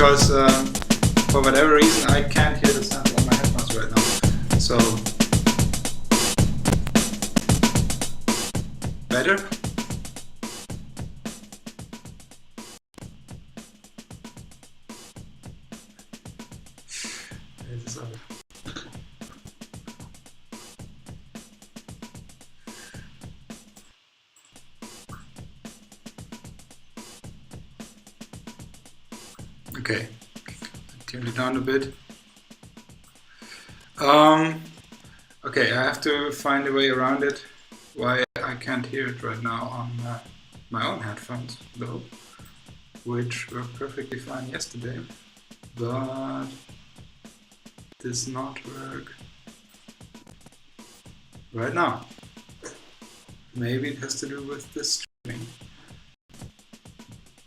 because for whatever reason I can't hear the sample on my headphones right now. So better? Okay, tune it down a bit. Okay, I have to find a way around it. Why I can't hear it right now on my own headphones, though, which were perfectly fine yesterday, but does not work right now. Maybe it has to do with the streaming.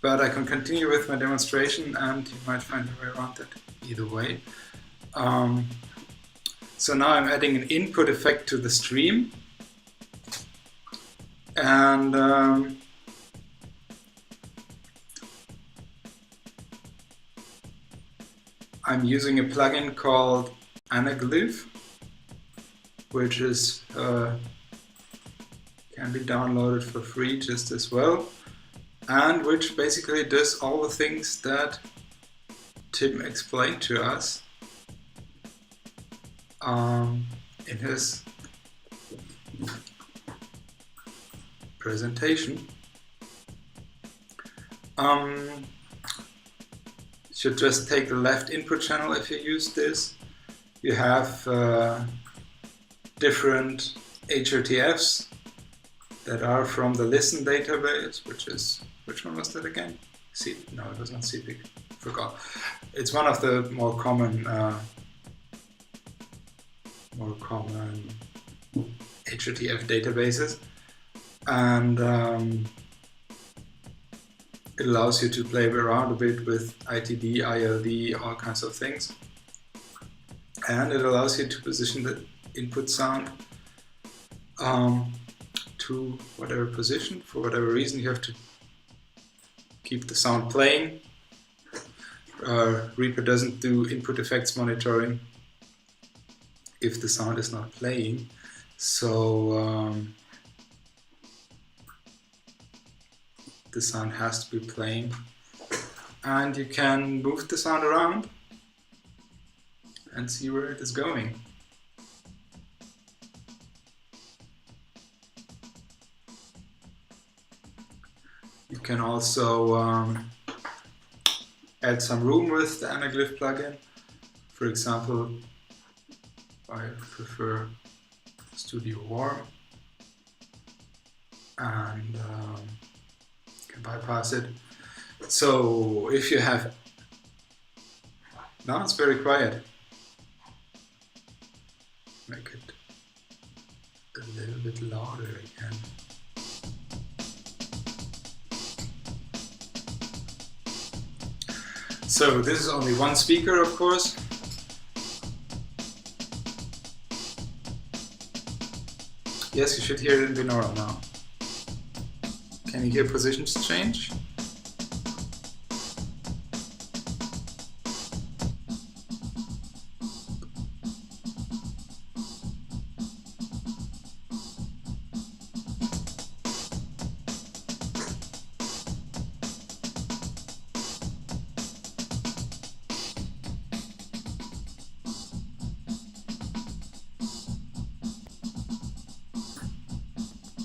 But I can continue with my demonstration and you might find a way around it either way. So now I'm adding an input effect to the stream. And I'm using a plugin called Anaglyph, which is can be downloaded for free just as well, and which basically does all the things that Tim explained to us in his presentation. You should just take the left input channel if you use this. You have different HRTFs that are from the listen database, which one was that again? No, it was not CPIC. Forgot. It's one of the more common HRTF databases, and it allows you to play around a bit with ITD, ILD, all kinds of things, and it allows you to position the input sound to whatever position. For whatever reason, you have to keep the sound playing. Reaper doesn't do input effects monitoring if the sound is not playing, so the sound has to be playing, and you can move the sound around and see where it is going. You can also add some room with the Anaglyph plugin. For example, I prefer Studio Warm, and can bypass it. So if you have, now it's very quiet. Make it a little bit louder again. So this is only one speaker, of course. Yes, you should hear it in binaural now. Can you hear positions change?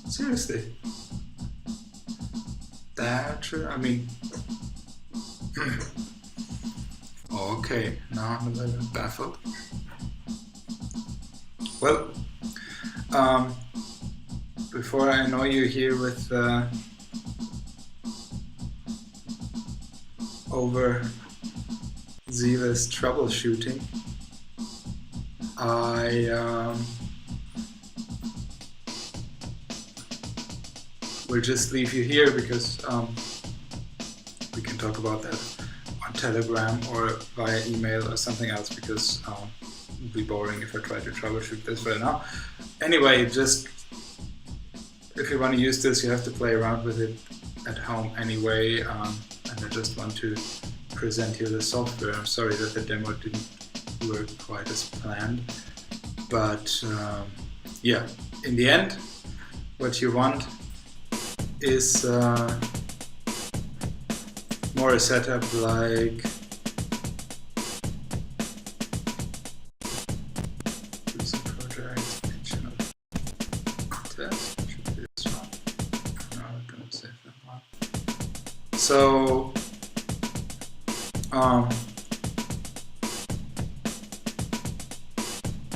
Seriously? That true? I mean, okay, now I'm a little bit baffled. Well, before I annoy you here with overzealous troubleshooting, I will just leave you here because we can talk about that on Telegram or via email or something else, because it would be boring if I try to troubleshoot this right now. Anyway, just if you want to use this, you have to play around with it at home anyway, and I just want to present you the software. I'm sorry that the demo didn't work quite as planned, but yeah, in the end, what you want is more a setup like projects, channel test, should be this one. No, I'm gonna save that one. So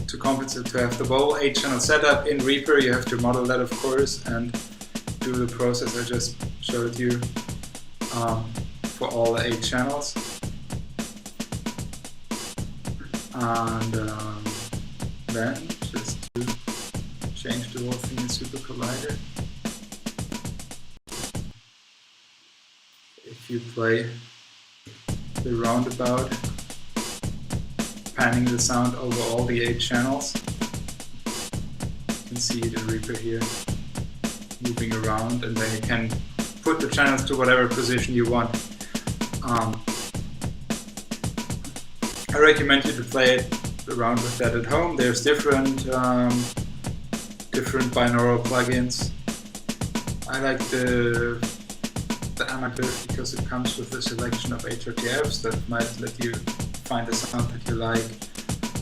to compensate, to have the whole 8-channel setup in Reaper, you have to model that, of course, and do the process I just showed you for all the 8 channels. And then just to change the whole thing in SuperCollider. If you play the roundabout, panning the sound over all the 8 channels, you can see the Reaper here moving around, and then you can put the channels to whatever position you want. I recommend you to play around with that at home. There's different binaural plugins. I like the amateur because it comes with a selection of HRTFs that might let you find a sound that you like,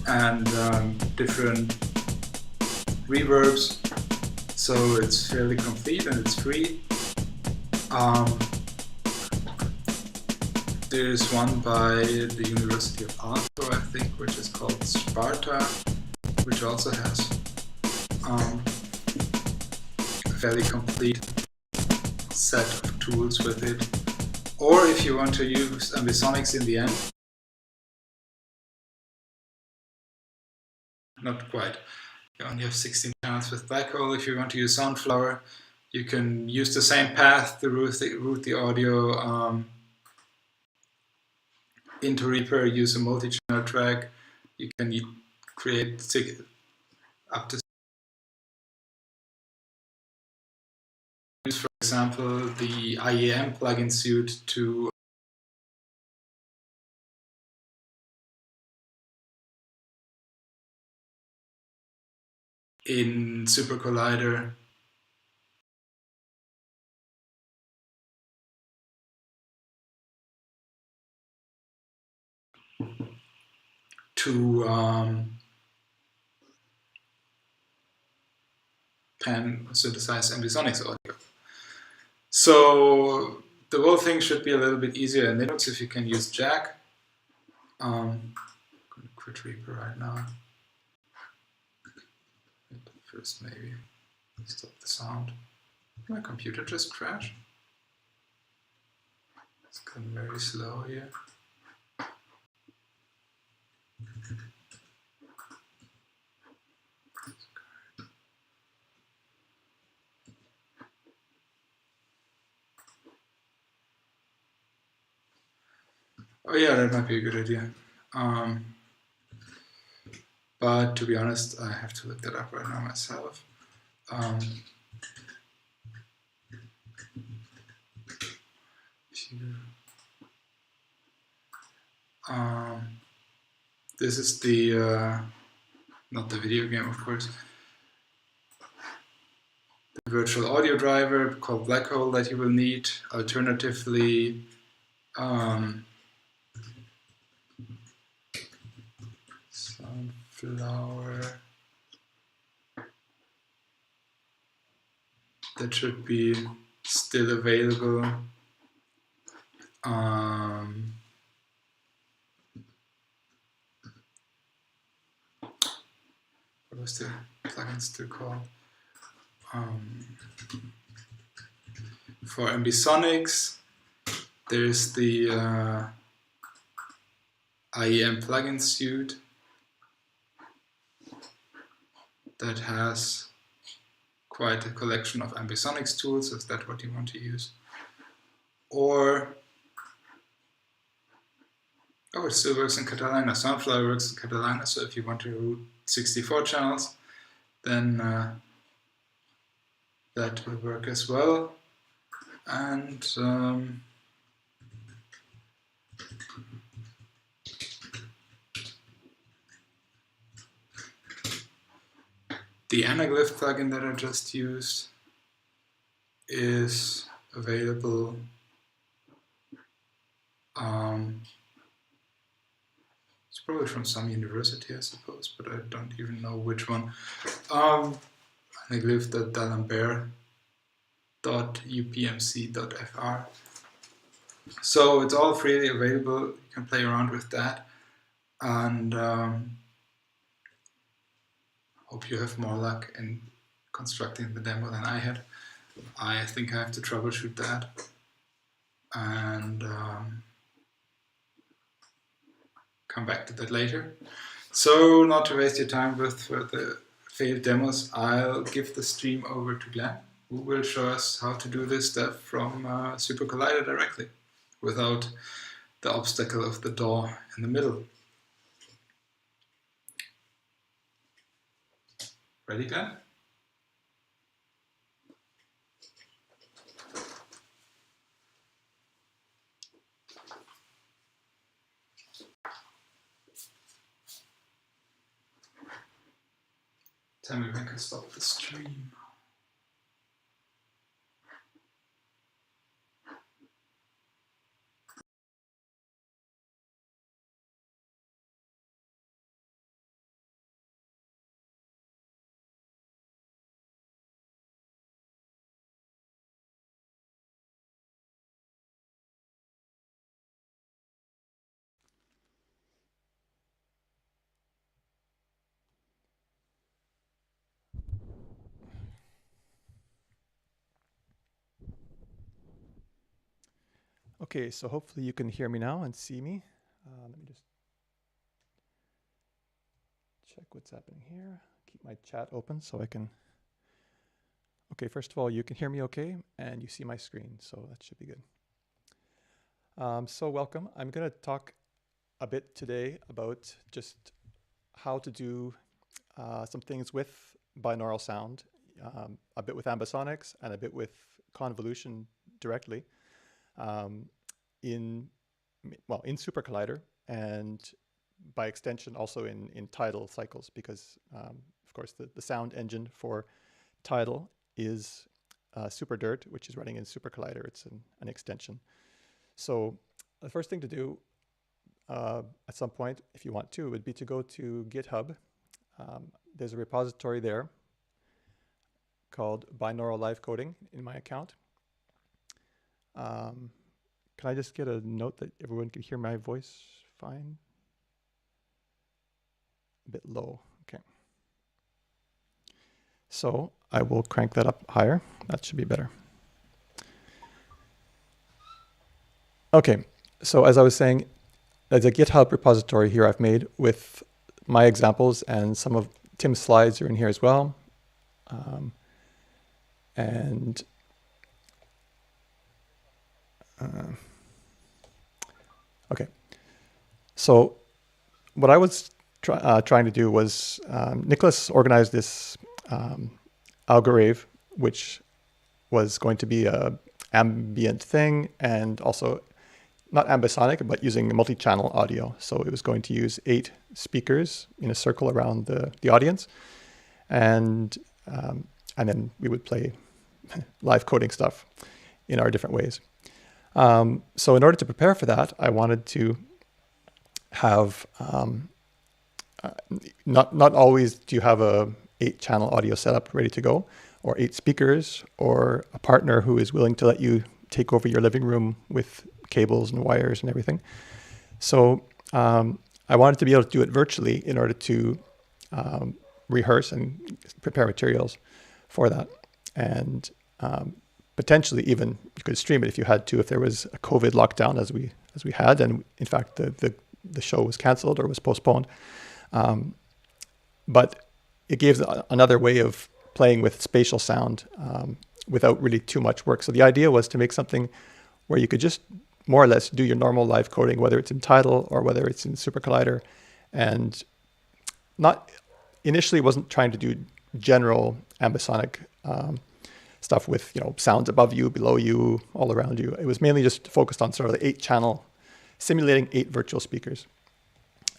and different reverbs. So it's fairly complete and it's free. There's one by the University of Arto, I think, which is called Sparta, which also has a fairly complete set of tools with it. Or if you want to use ambisonics in the end, not quite. You only have 16 channels with Black Hole. If you want to use Soundflower, you can use the same path to route the audio into Reaper, use a multi-channel track. You can create up to, use, for example, the IEM plugin suite to in SuperCollider. To pan synthesize ambisonics audio. So the whole thing should be a little bit easier in Linux if you can use Jack. I'm going to quit Reaper right now. First, maybe stop the sound. My computer just crashed. It's gone very slow here. Oh yeah, that might be a good idea. But to be honest, I have to look that up right now myself. This is the, not the video game, of course, the virtual audio driver called Black Hole that you will need. Alternatively, Soundflower, that should be still available. What was the plugin still called? For ambisonics, there's the IEM plugin suite that has quite a collection of ambisonics tools, if that's what you want to use. Or, oh, it still works in Catalina. Soundflower works in Catalina, so if you want to route 64 channels, then that will work as well. And The anaglyph plugin that I just used is available. It's probably from some university, I suppose, but I don't even know which one. Anaglyph.d'alembert.upmc.fr. So it's all freely available. You can play around with that, and hope you have more luck in constructing the demo than I had. I think I have to troubleshoot that, and come back to that later. So not to waste your time with the failed demos, I'll give the stream over to Glen, who will show us how to do this stuff from SuperCollider directly, without the obstacle of the DAW in the middle. Ready, Glen? Tell me when I can stop the stream. Okay, so hopefully you can hear me now and see me. Let me just check what's happening here. Keep my chat open so I can... Okay, first of all, you can hear me okay, and you see my screen, so that should be good. So welcome. I'm going to talk a bit today about just how to do some things with binaural sound, a bit with ambisonics and a bit with convolution directly. In SuperCollider, and by extension also in TidalCycles, because of course the sound engine for Tidal is SuperDirt, which is running in SuperCollider. It's an extension. So the first thing to do at some point, if you want to, would be to go to GitHub. There's a repository there called Binaural Live Coding in my account. Can I just get a note that everyone can hear my voice fine? A bit low, okay. So I will crank that up higher. That should be better. Okay, so as I was saying, there's a GitHub repository here I've made with my examples, and some of Tim's slides are in here as well. Okay, so what I was trying to do was, Niklas organized this algorithm, which was going to be a ambient thing, and also not ambisonic, but using multi-channel audio. So it was going to use 8 speakers in a circle around the audience, and then we would play live coding stuff in our different ways. So in order to prepare for that, I wanted to have, not always do you have a 8-channel audio setup ready to go, or 8 speakers, or a partner who is willing to let you take over your living room with cables and wires and everything. So I wanted to be able to do it virtually in order to rehearse and prepare materials for that. And potentially even you could stream it if you had to, if there was a COVID lockdown as we had, and in fact the show was canceled or was postponed. But it gives another way of playing with spatial sound without really too much work. So the idea was to make something where you could just more or less do your normal live coding, whether it's in Tidal or whether it's in SuperCollider, and not initially wasn't trying to do general ambisonic stuff with sounds above you, below you, all around you. It was mainly just focused on sort of the 8-channel simulating 8 virtual speakers.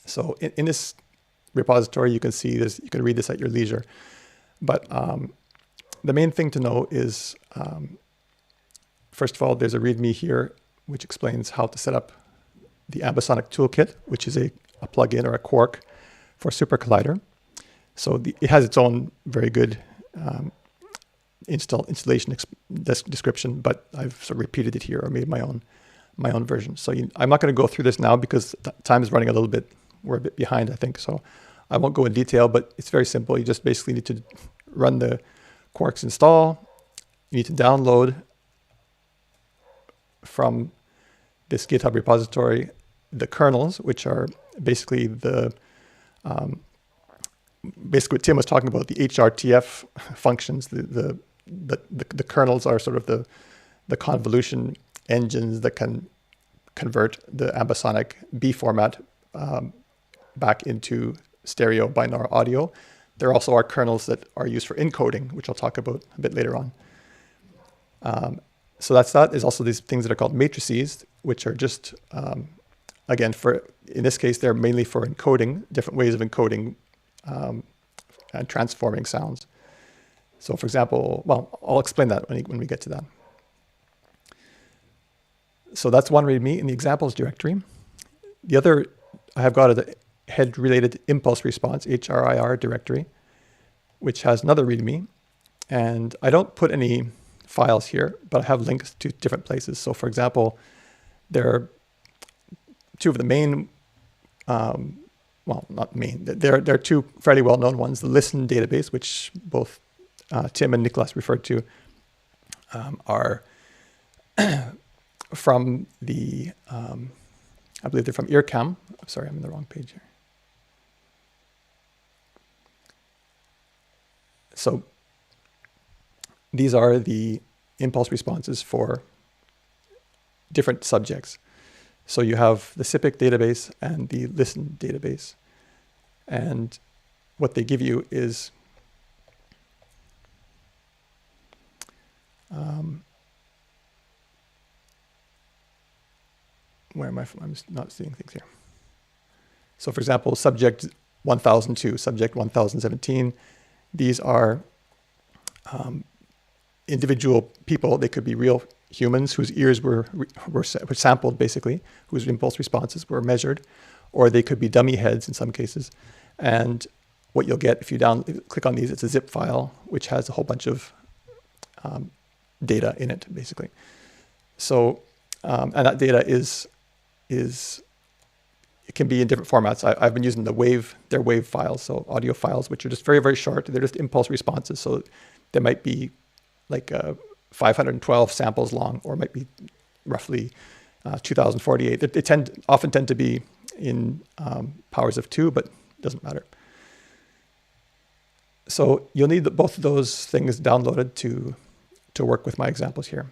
So in this repository, you can see this, you can read this at your leisure. But the main thing to know is, first of all, there's a README here, which explains how to set up the Ambisonic Toolkit, which is a plugin or a quark for SuperCollider. So it has its own very good installation description, but I've sort of repeated it here or made my own version. So I'm not going to go through this now because time is running a little bit. We're a bit behind, I think. So I won't go in detail, but it's very simple. You just basically need to run the quarks install. You need to download from this GitHub repository the kernels, which are basically basically what Tim was talking about, the HRTF functions. The kernels are sort of the convolution engines that can convert the ambisonic B format back into stereo binaural audio. There also are kernels that are used for encoding, which I'll talk about a bit later on. So that's that. There's also these things that are called matrices, which are just, again, in this case, they're mainly for encoding, different ways of encoding and transforming sounds. So for example, well, I'll explain that when we get to that. So that's one README in the examples directory. The other I have got a head-related impulse response, HRIR directory, which has another README. And I don't put any files here, but I have links to different places. So for example, there are two of the main, well, not main, there are two fairly well-known ones. The Listen database, which both Tim and Niklas referred to, are from the, I believe they're from EarCam. Sorry, I'm in the wrong page here. So these are the impulse responses for different subjects. So you have the SIPC database and the Listen database. And what they give you is where am I from? I'm just not seeing things here. So for example, subject 1002, subject 1017, these are individual people. They could be real humans whose ears were sampled, basically, whose impulse responses were measured, or they could be dummy heads in some cases. And what you'll get if you click on these, it's a zip file, which has a whole bunch of data in it, basically. So, and that data it can be in different formats. I've been using their WAV files, so audio files, which are just very, very short. They're just impulse responses. So they might be like 512 samples long, or might be roughly 2048. They often tend to be in powers of 2, but it doesn't matter. So you'll need both of those things downloaded to work with my examples here.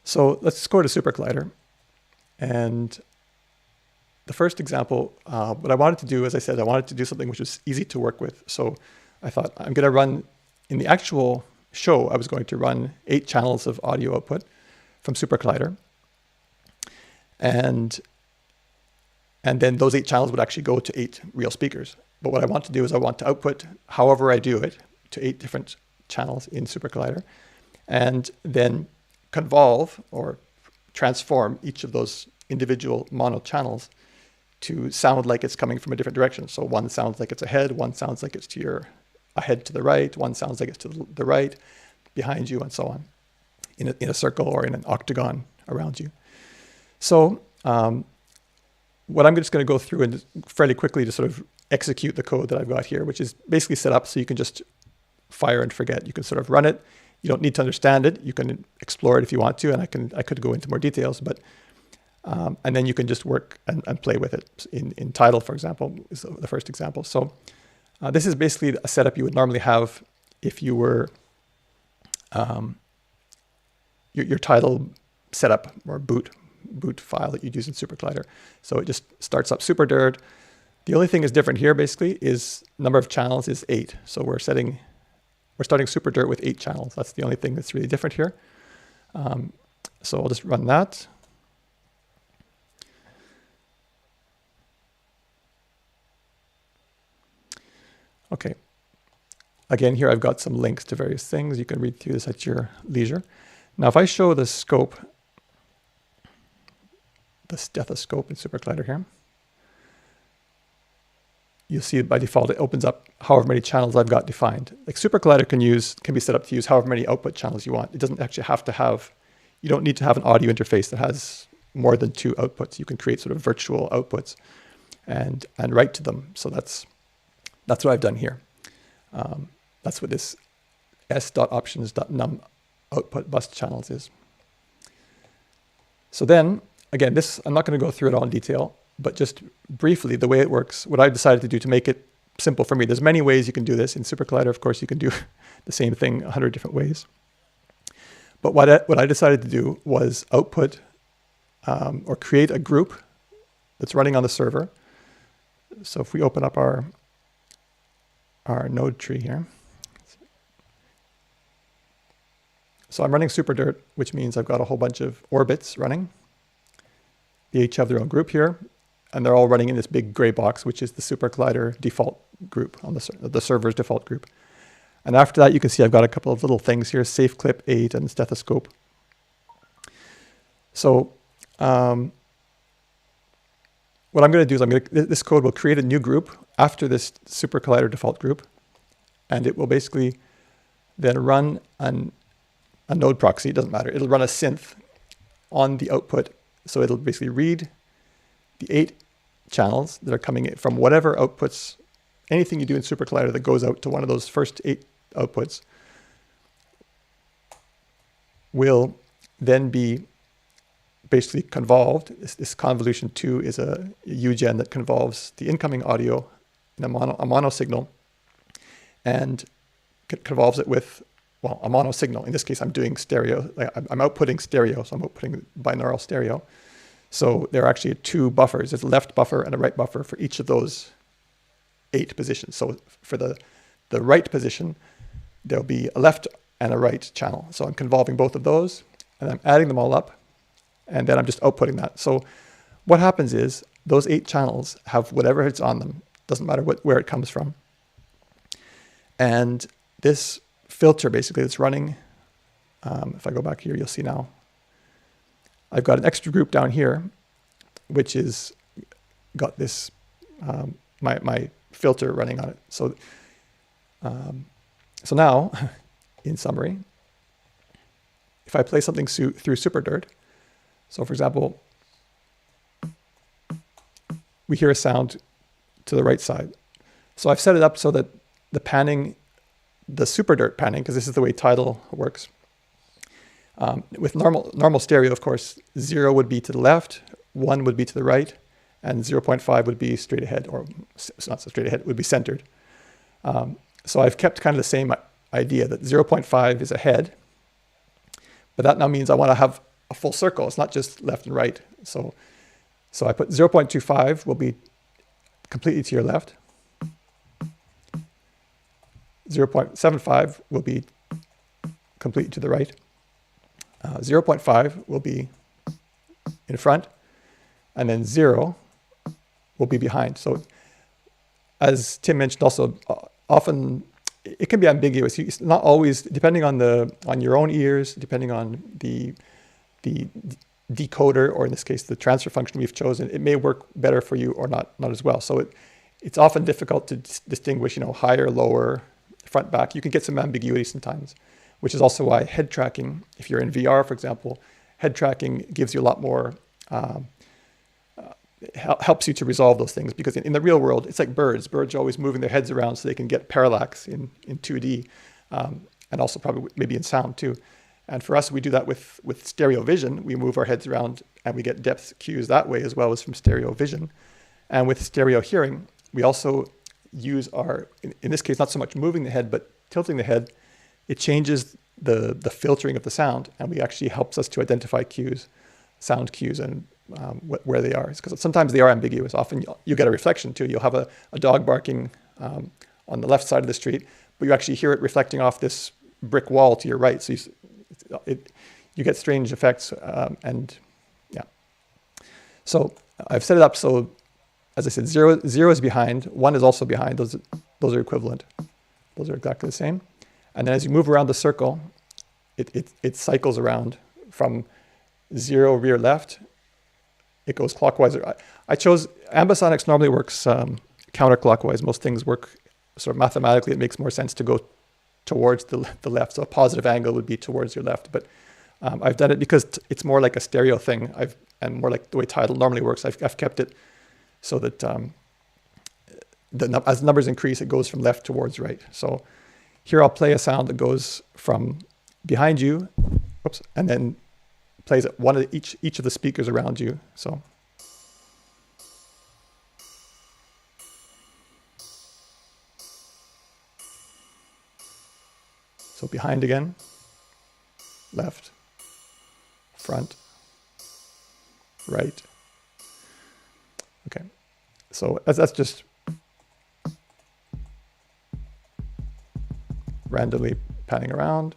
So let's go to SuperCollider. And the first example, what I wanted to do, as I said, I wanted to do something which was easy to work with. So I thought I'm going to run, in the actual show, I was going to run 8 channels of audio output from SuperCollider. And then those 8 channels would actually go to 8 real speakers. But what I want to do is I want to output, however I do it, to 8 different channels in SuperCollider, and then convolve or transform each of those individual mono channels to sound like it's coming from a different direction. So one sounds like it's ahead, one sounds like it's ahead to the right, one sounds like it's to the right, behind you, and so on, in a circle or in an octagon around you. So what I'm just going to go through and fairly quickly to sort of execute the code that I've got here, which is basically set up so you can just fire and forget. You can sort of run it. You don't need to understand it. You can explore it if you want to, and I could go into more details, but and then you can just work and play with it. In Tidal, for example, is the first example. So this is basically a setup you would normally have if you were your Tidal setup or boot file that you'd use in SuperCollider. So it just starts up SuperDirt. The only thing is different here basically is number of channels is 8. So we're starting SuperDirt with 8 channels. That's the only thing that's really different here. So I'll just run that. Okay. Again, here I've got some links to various things. You can read through this at your leisure. Now, if I show the scope, the stethoscope in SuperCollider here, you'll see by default it opens up however many channels I've got defined. Like SuperCollider can be set up to use however many output channels you want. It doesn't actually have to have, you don't need to have an audio interface that has more than 2 outputs. You can create sort of virtual outputs and write to them. So that's what I've done here. That's what this s.options.num output bus channels is. So then, again, this, I'm not going to go through it all in detail, but just briefly, the way it works, what I've decided to do to make it simple for me, there's many ways you can do this. In SuperCollider, of course, you can do the same thing 100 different ways. But what I decided to do was output or create a group that's running on the server. So if we open up our node tree here. So I'm running SuperDirt, which means I've got a whole bunch of orbits running. They each have their own group here, and they're all running in this big gray box, which is the SuperCollider default group, on the server's default group. And after that, you can see I've got a couple of little things here, safe clip 8 and stethoscope. So what I'm going to do is this code will create a new group after this SuperCollider default group, and it will basically then run a node proxy. It doesn't matter. It'll run a synth on the output. So it'll basically read the 8 channels that are coming in from whatever outputs, anything you do in SuperCollider that goes out to one of those first 8 outputs will then be basically convolved. This convolution 2 is a UGen that convolves the incoming audio in a mono signal and convolves it with, well, a mono signal. In this case, I'm doing stereo. I'm outputting stereo, so I'm outputting binaural stereo. So there are actually 2 buffers. There's a left buffer and a right buffer for each of those 8 positions. So for the right position, there'll be a left and a right channel. So I'm convolving both of those, and I'm adding them all up, and then I'm just outputting that. So what happens is those 8 channels have whatever it's on them. Doesn't matter where it comes from. And this filter basically that's running, if I go back here, you'll see now, I've got an extra group down here, which is got this, my filter running on it. So, so now, in summary, if I play something through SuperDirt, so for example, we hear a sound to the right side. So I've set it up so that the panning, the SuperDirt panning, because this is the way Tidal works. With normal stereo, of course, 0 would be to the left, 1 would be to the right, and 0.5 would be straight ahead, or not so straight ahead, would be centered. So I've kept kind of the same idea that 0.5 is ahead, but that now means I want to have a full circle. It's not just left and right. So I put 0.25 will be completely to your left. 0.75 will be completely to the right. 0.5 will be in front, and then 0 will be behind. So as Tim mentioned also, often it can be ambiguous. It's not always, depending on your own ears, depending on the decoder, or in this case, the transfer function we've chosen, it may work better for you or not as well. So it's often difficult to distinguish, higher, lower, front, back. You can get some ambiguity sometimes, which is also why head tracking, if you're in VR, for example, head tracking gives you a lot more, helps you to resolve those things, because in the real world, it's like birds. Birds are always moving their heads around so they can get parallax in 2D, and also probably maybe in sound too. And for us, we do that with stereo vision. We move our heads around and we get depth cues that way as well as from stereo vision. And with stereo hearing, we also use our, in this case, not so much moving the head, but tilting the head. It changes the filtering of the sound, and we actually helps us to identify cues, sound cues, and where they are. Because sometimes they are ambiguous. Often you get a reflection too. You'll have a dog barking on the left side of the street, but you actually hear it reflecting off this brick wall to your right. So you get strange effects, and yeah. So I've set it up so, as I said, 0 is behind, 1 is also behind. those are equivalent. Those are exactly the same. And then as you move around the circle, it cycles around from 0 rear left. It goes clockwise. I chose, ambisonics normally works counterclockwise. Most things work sort of mathematically. It makes more sense to go towards the left. So a positive angle would be towards your left. But I've done it because it's more like a stereo thing. And more like the way Tidal normally works. I've kept it so that as numbers increase, it goes from left towards right. So here I'll play a sound that goes from behind you, whoops, and then plays at one of each of the speakers around you. So behind again, left, front, right. Okay, so that's just randomly panning around.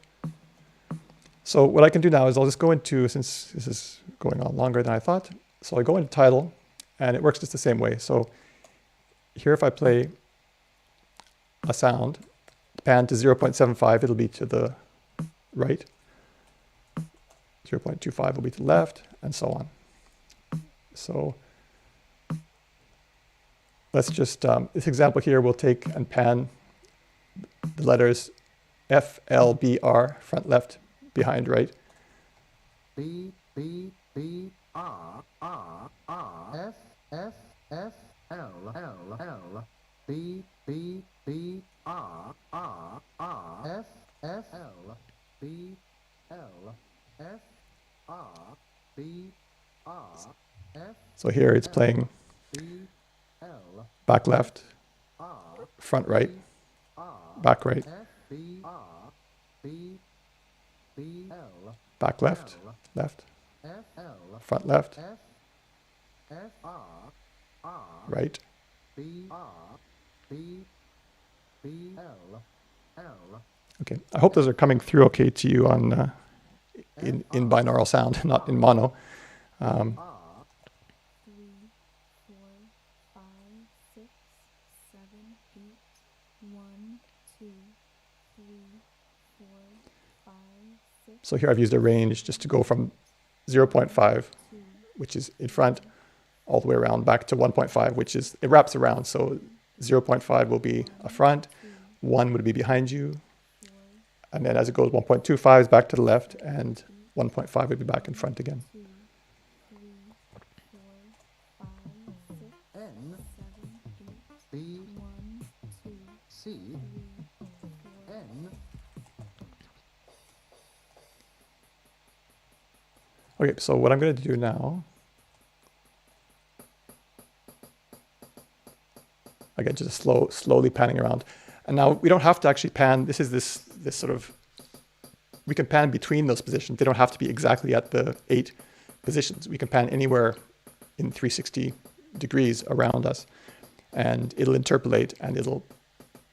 So what I can do now is I'll just go into, since this is going on longer than I thought, so I go into Tidal, and it works just the same way. So here if I play a sound, pan to 0.75, it'll be to the right. 0.25 will be to the left, and so on. So let's just, this example here, we'll take and pan the letters F, L, B, R, front left, behind right. B, B, B, R, R, R, F, F, F, L, L, L, B, B, B, R, R, R, F, F, L, B, L, F, R, B, R, F. So here it's playing B, L, back left, R, front right, R, back right, F, B, R, B, B, L, back left, left, F, L, front left, F, F, R, R, right. B, R, B, B, L, L. Okay, I hope those are coming through okay to you on in binaural sound, not in mono. R, 3, 4, 5, 6, 7, 8, 1, 2, 3, 4, 5, 6. So here I've used a range just to go from 0.5, which is in front, all the way around back to 1.5, which is, it wraps around. So 0.5 will be a front, 1 would be behind you, and then as it goes, 1.25 is back to the left, and 1.5 would be back in front again. 2, 3, 4, 5, 6, N, 7, 8, B, 1, 2, C, 3, 4. N, Okay, so what I'm going to do now, again, just slowly panning around. And now we don't have to actually pan. This is this sort of, we can pan between those positions. They don't have to be exactly at the 8 positions. We can pan anywhere in 360 degrees around us, and it'll interpolate, and it'll,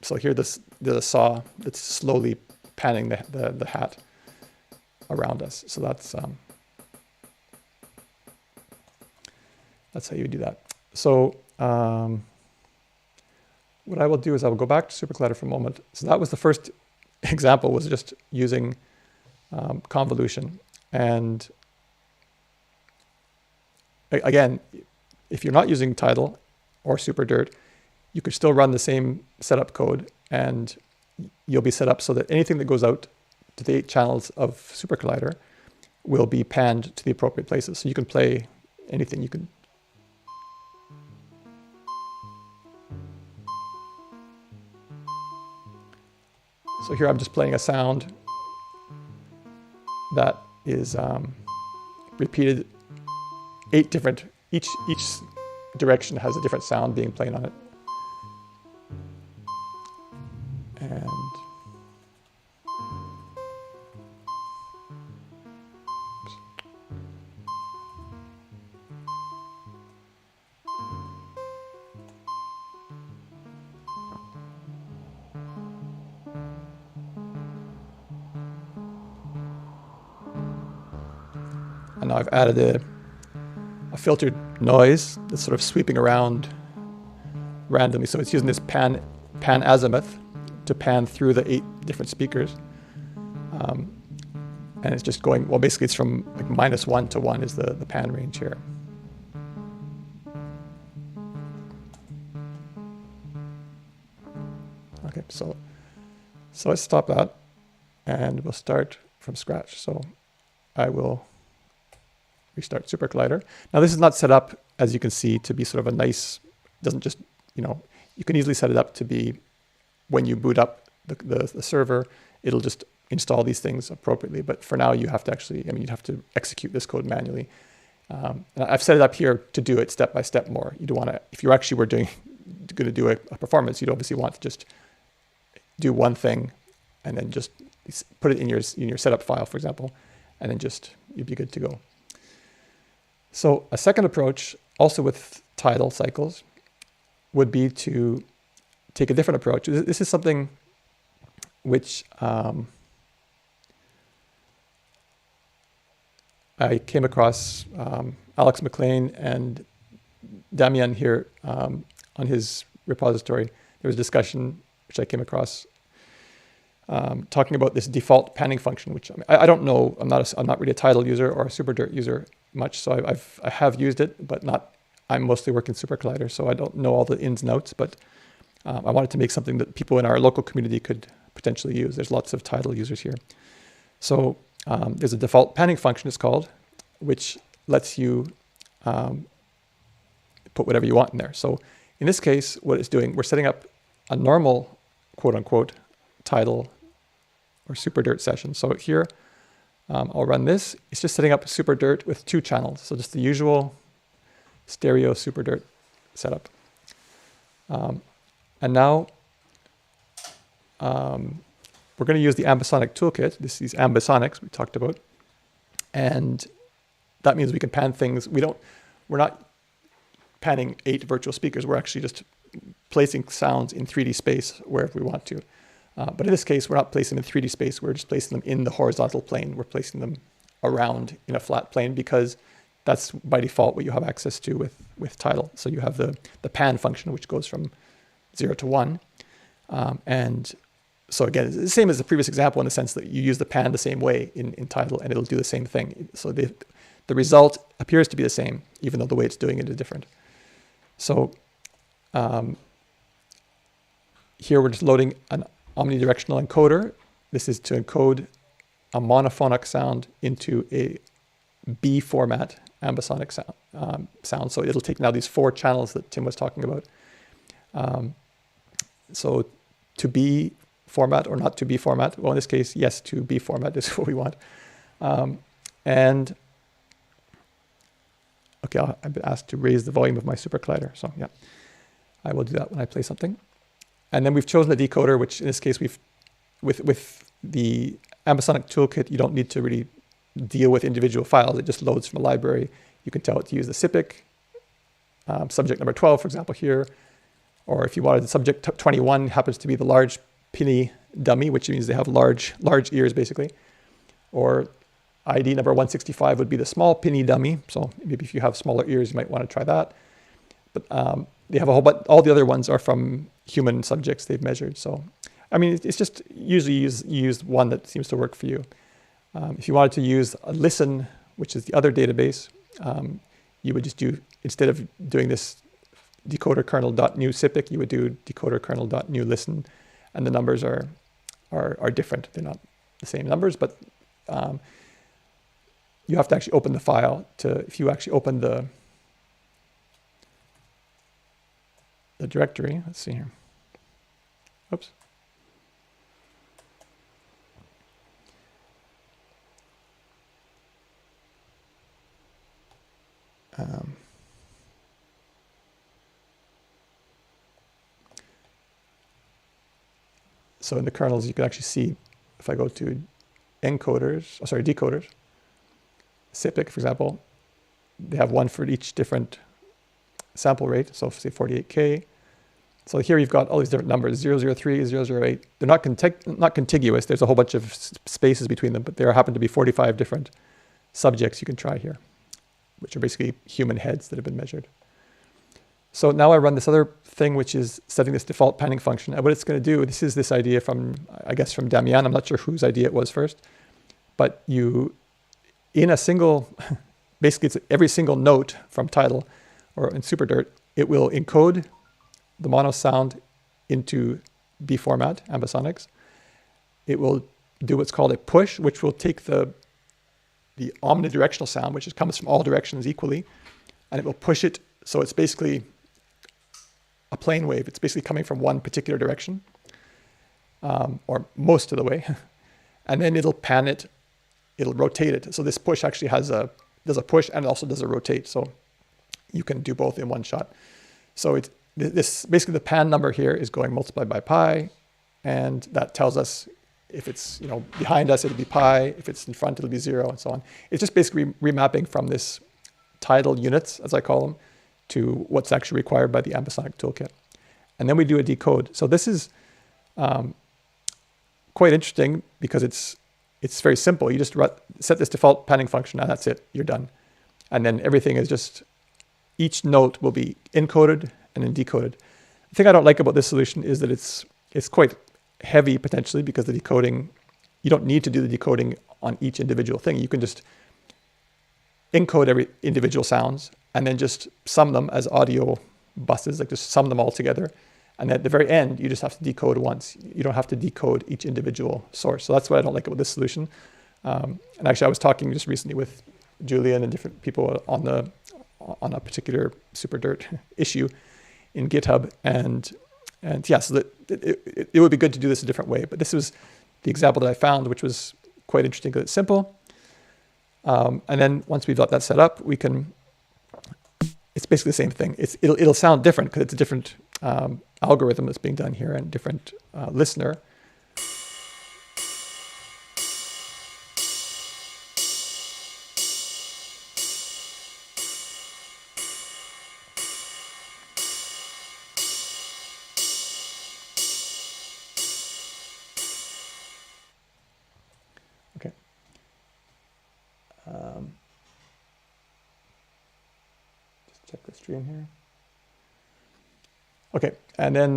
so here there's a saw that's slowly panning the hat around us. So that's how you do that. So what I will do is I will go back to SuperCollider for a moment. So that was the first example, was just using convolution. And again, if you're not using Tidal or SuperDirt, you could still run the same setup code, and you'll be set up so that anything that goes out to the 8 channels of SuperCollider will be panned to the appropriate places. So you can play anything. You can So here I'm just playing a sound that is repeated 8 different, each direction has a different sound being played on it. And now I've added a filtered noise that's sort of sweeping around randomly. So it's using this pan pan azimuth to pan through the 8 different speakers. And it's just going, well, basically it's from like -1 to 1 is the pan range here. Okay, so let's stop that and we'll start from scratch. So I will restart SuperCollider. Now this is not set up, as you can see, to be sort of a nice, doesn't just, you can easily set it up to be when you boot up the server, it'll just install these things appropriately. But for now, you have to actually, you'd have to execute this code manually. And I've set it up here to do it step by step more. You don't want to, if you actually were going to do a performance, you'd obviously want to just do one thing and then just put it in your setup file, for example, and then just, you'd be good to go. So a second approach, also with TidalCycles, would be to take a different approach. This is something which I came across Alex McLean and Damien here on his repository. There was a discussion which I came across talking about this default panning function, which I don't know. I'm not really a Tidal user or a SuperDirt user much, so I have used it, but not. I'm mostly working SuperCollider, so I don't know all the ins and outs. But I wanted to make something that people in our local community could potentially use. There's lots of Tidal users here, so there's a default panning function, it's called, which lets you put whatever you want in there. So in this case, what it's doing, we're setting up a normal, quote unquote, Tidal or SuperDirt session. So here, I'll run this. It's just setting up a SuperDirt with 2 channels. So just the usual stereo SuperDirt setup. And now we're going to use the ambisonic toolkit. These ambisonics we talked about. And that means we can pan things. We're not panning 8 virtual speakers. We're actually just placing sounds in 3D space wherever we want to. But in this case, we're not placing them in 3D space. We're just placing them in the horizontal plane. We're placing them around in a flat plane because that's by default what you have access to with Tidal. So you have the pan function, which goes from 0 to 1. And so again, it's the same as the previous example in the sense that you use the pan the same way in Tidal and it'll do the same thing. So the result appears to be the same, even though the way it's doing it is different. So here we're just loading an omnidirectional encoder. This is to encode a monophonic sound into a B format ambisonic sound. So it'll take now these 4 channels that Tim was talking about. So to B format or not to B format. Well, in this case, yes, to B format is what we want. And okay, I've been asked to raise the volume of my SuperCollider. So yeah, I will do that when I play something. And then we've chosen the decoder, which in this case with the ambisonic toolkit, you don't need to really deal with individual files. It just loads from a library. You can tell it to use the SIPC, subject number 12, for example, here. Or if you wanted the subject 21 happens to be the large pinny dummy, which means they have large ears, basically. Or ID number 165 would be the small pinny dummy. So maybe if you have smaller ears, you might want to try that. But they have a whole bunch. All the other ones are from human subjects they've measured. So, I mean, it's just usually use one that seems to work for you. If you wanted to use a listen, which is the other database, you would just do, instead of doing this decoder kernel.new SIPC, you would do decoder kernel.new listen, and the numbers are different. They're not the same numbers, but you have to actually open the file if you actually open the directory. Let's see here. Oops. So in the kernels, you can actually see, if I go to decoders, SIPC, for example, they have one for each different sample rate. So say 48K. So here you've got all these different numbers, 003, 008. They're not contiguous. There's a whole bunch of spaces between them, but there happen to be 45 different subjects you can try here, which are basically human heads that have been measured. So now I run this other thing, which is setting this default panning function. And what it's going to do, this is this idea from, I guess, from Damian. I'm not sure whose idea it was first, but you, in a single, basically it's every single note from Tidal or in SuperDirt, it will encode the mono sound into B format, ambisonics. It will do what's called a push, which will take the omnidirectional sound, which comes from all directions equally, and it will push it. So it's basically a plane wave. It's basically coming from one particular direction, or most of the way. And then it'll pan it, it'll rotate it. So this push actually does a push and it also does a rotate. So you can do both in one shot. So this basically the pan number here is going multiplied by pi, and that tells us if it's behind us, it'll be pi. If it's in front, it'll be 0, and so on. It's just basically remapping from this tidal units, as I call them, to what's actually required by the ambisonic toolkit. And then we do a decode. So this is quite interesting because it's very simple. You just set this default panning function, and that's it. You're done. And then everything is just, each note will be encoded and then decoded. The thing I don't like about this solution is that it's quite heavy potentially, because the decoding, you don't need to do the decoding on each individual thing. You can just encode every individual sounds and then just sum them as audio buses, like just sum them all together. And at the very end, you just have to decode once. You don't have to decode each individual source. So that's what I don't like about this solution. And actually, I was talking just recently with Julian and different people on a particular SuperDirt issue in GitHub, and yeah, so that it would be good to do this a different way. But this was the example that I found, which was quite interesting because it's simple. And then once we've got that set up, we can. It's basically the same thing. It'll sound different because it's a different algorithm that's being done here and different listener. Okay. Just check the stream here. Okay, and then,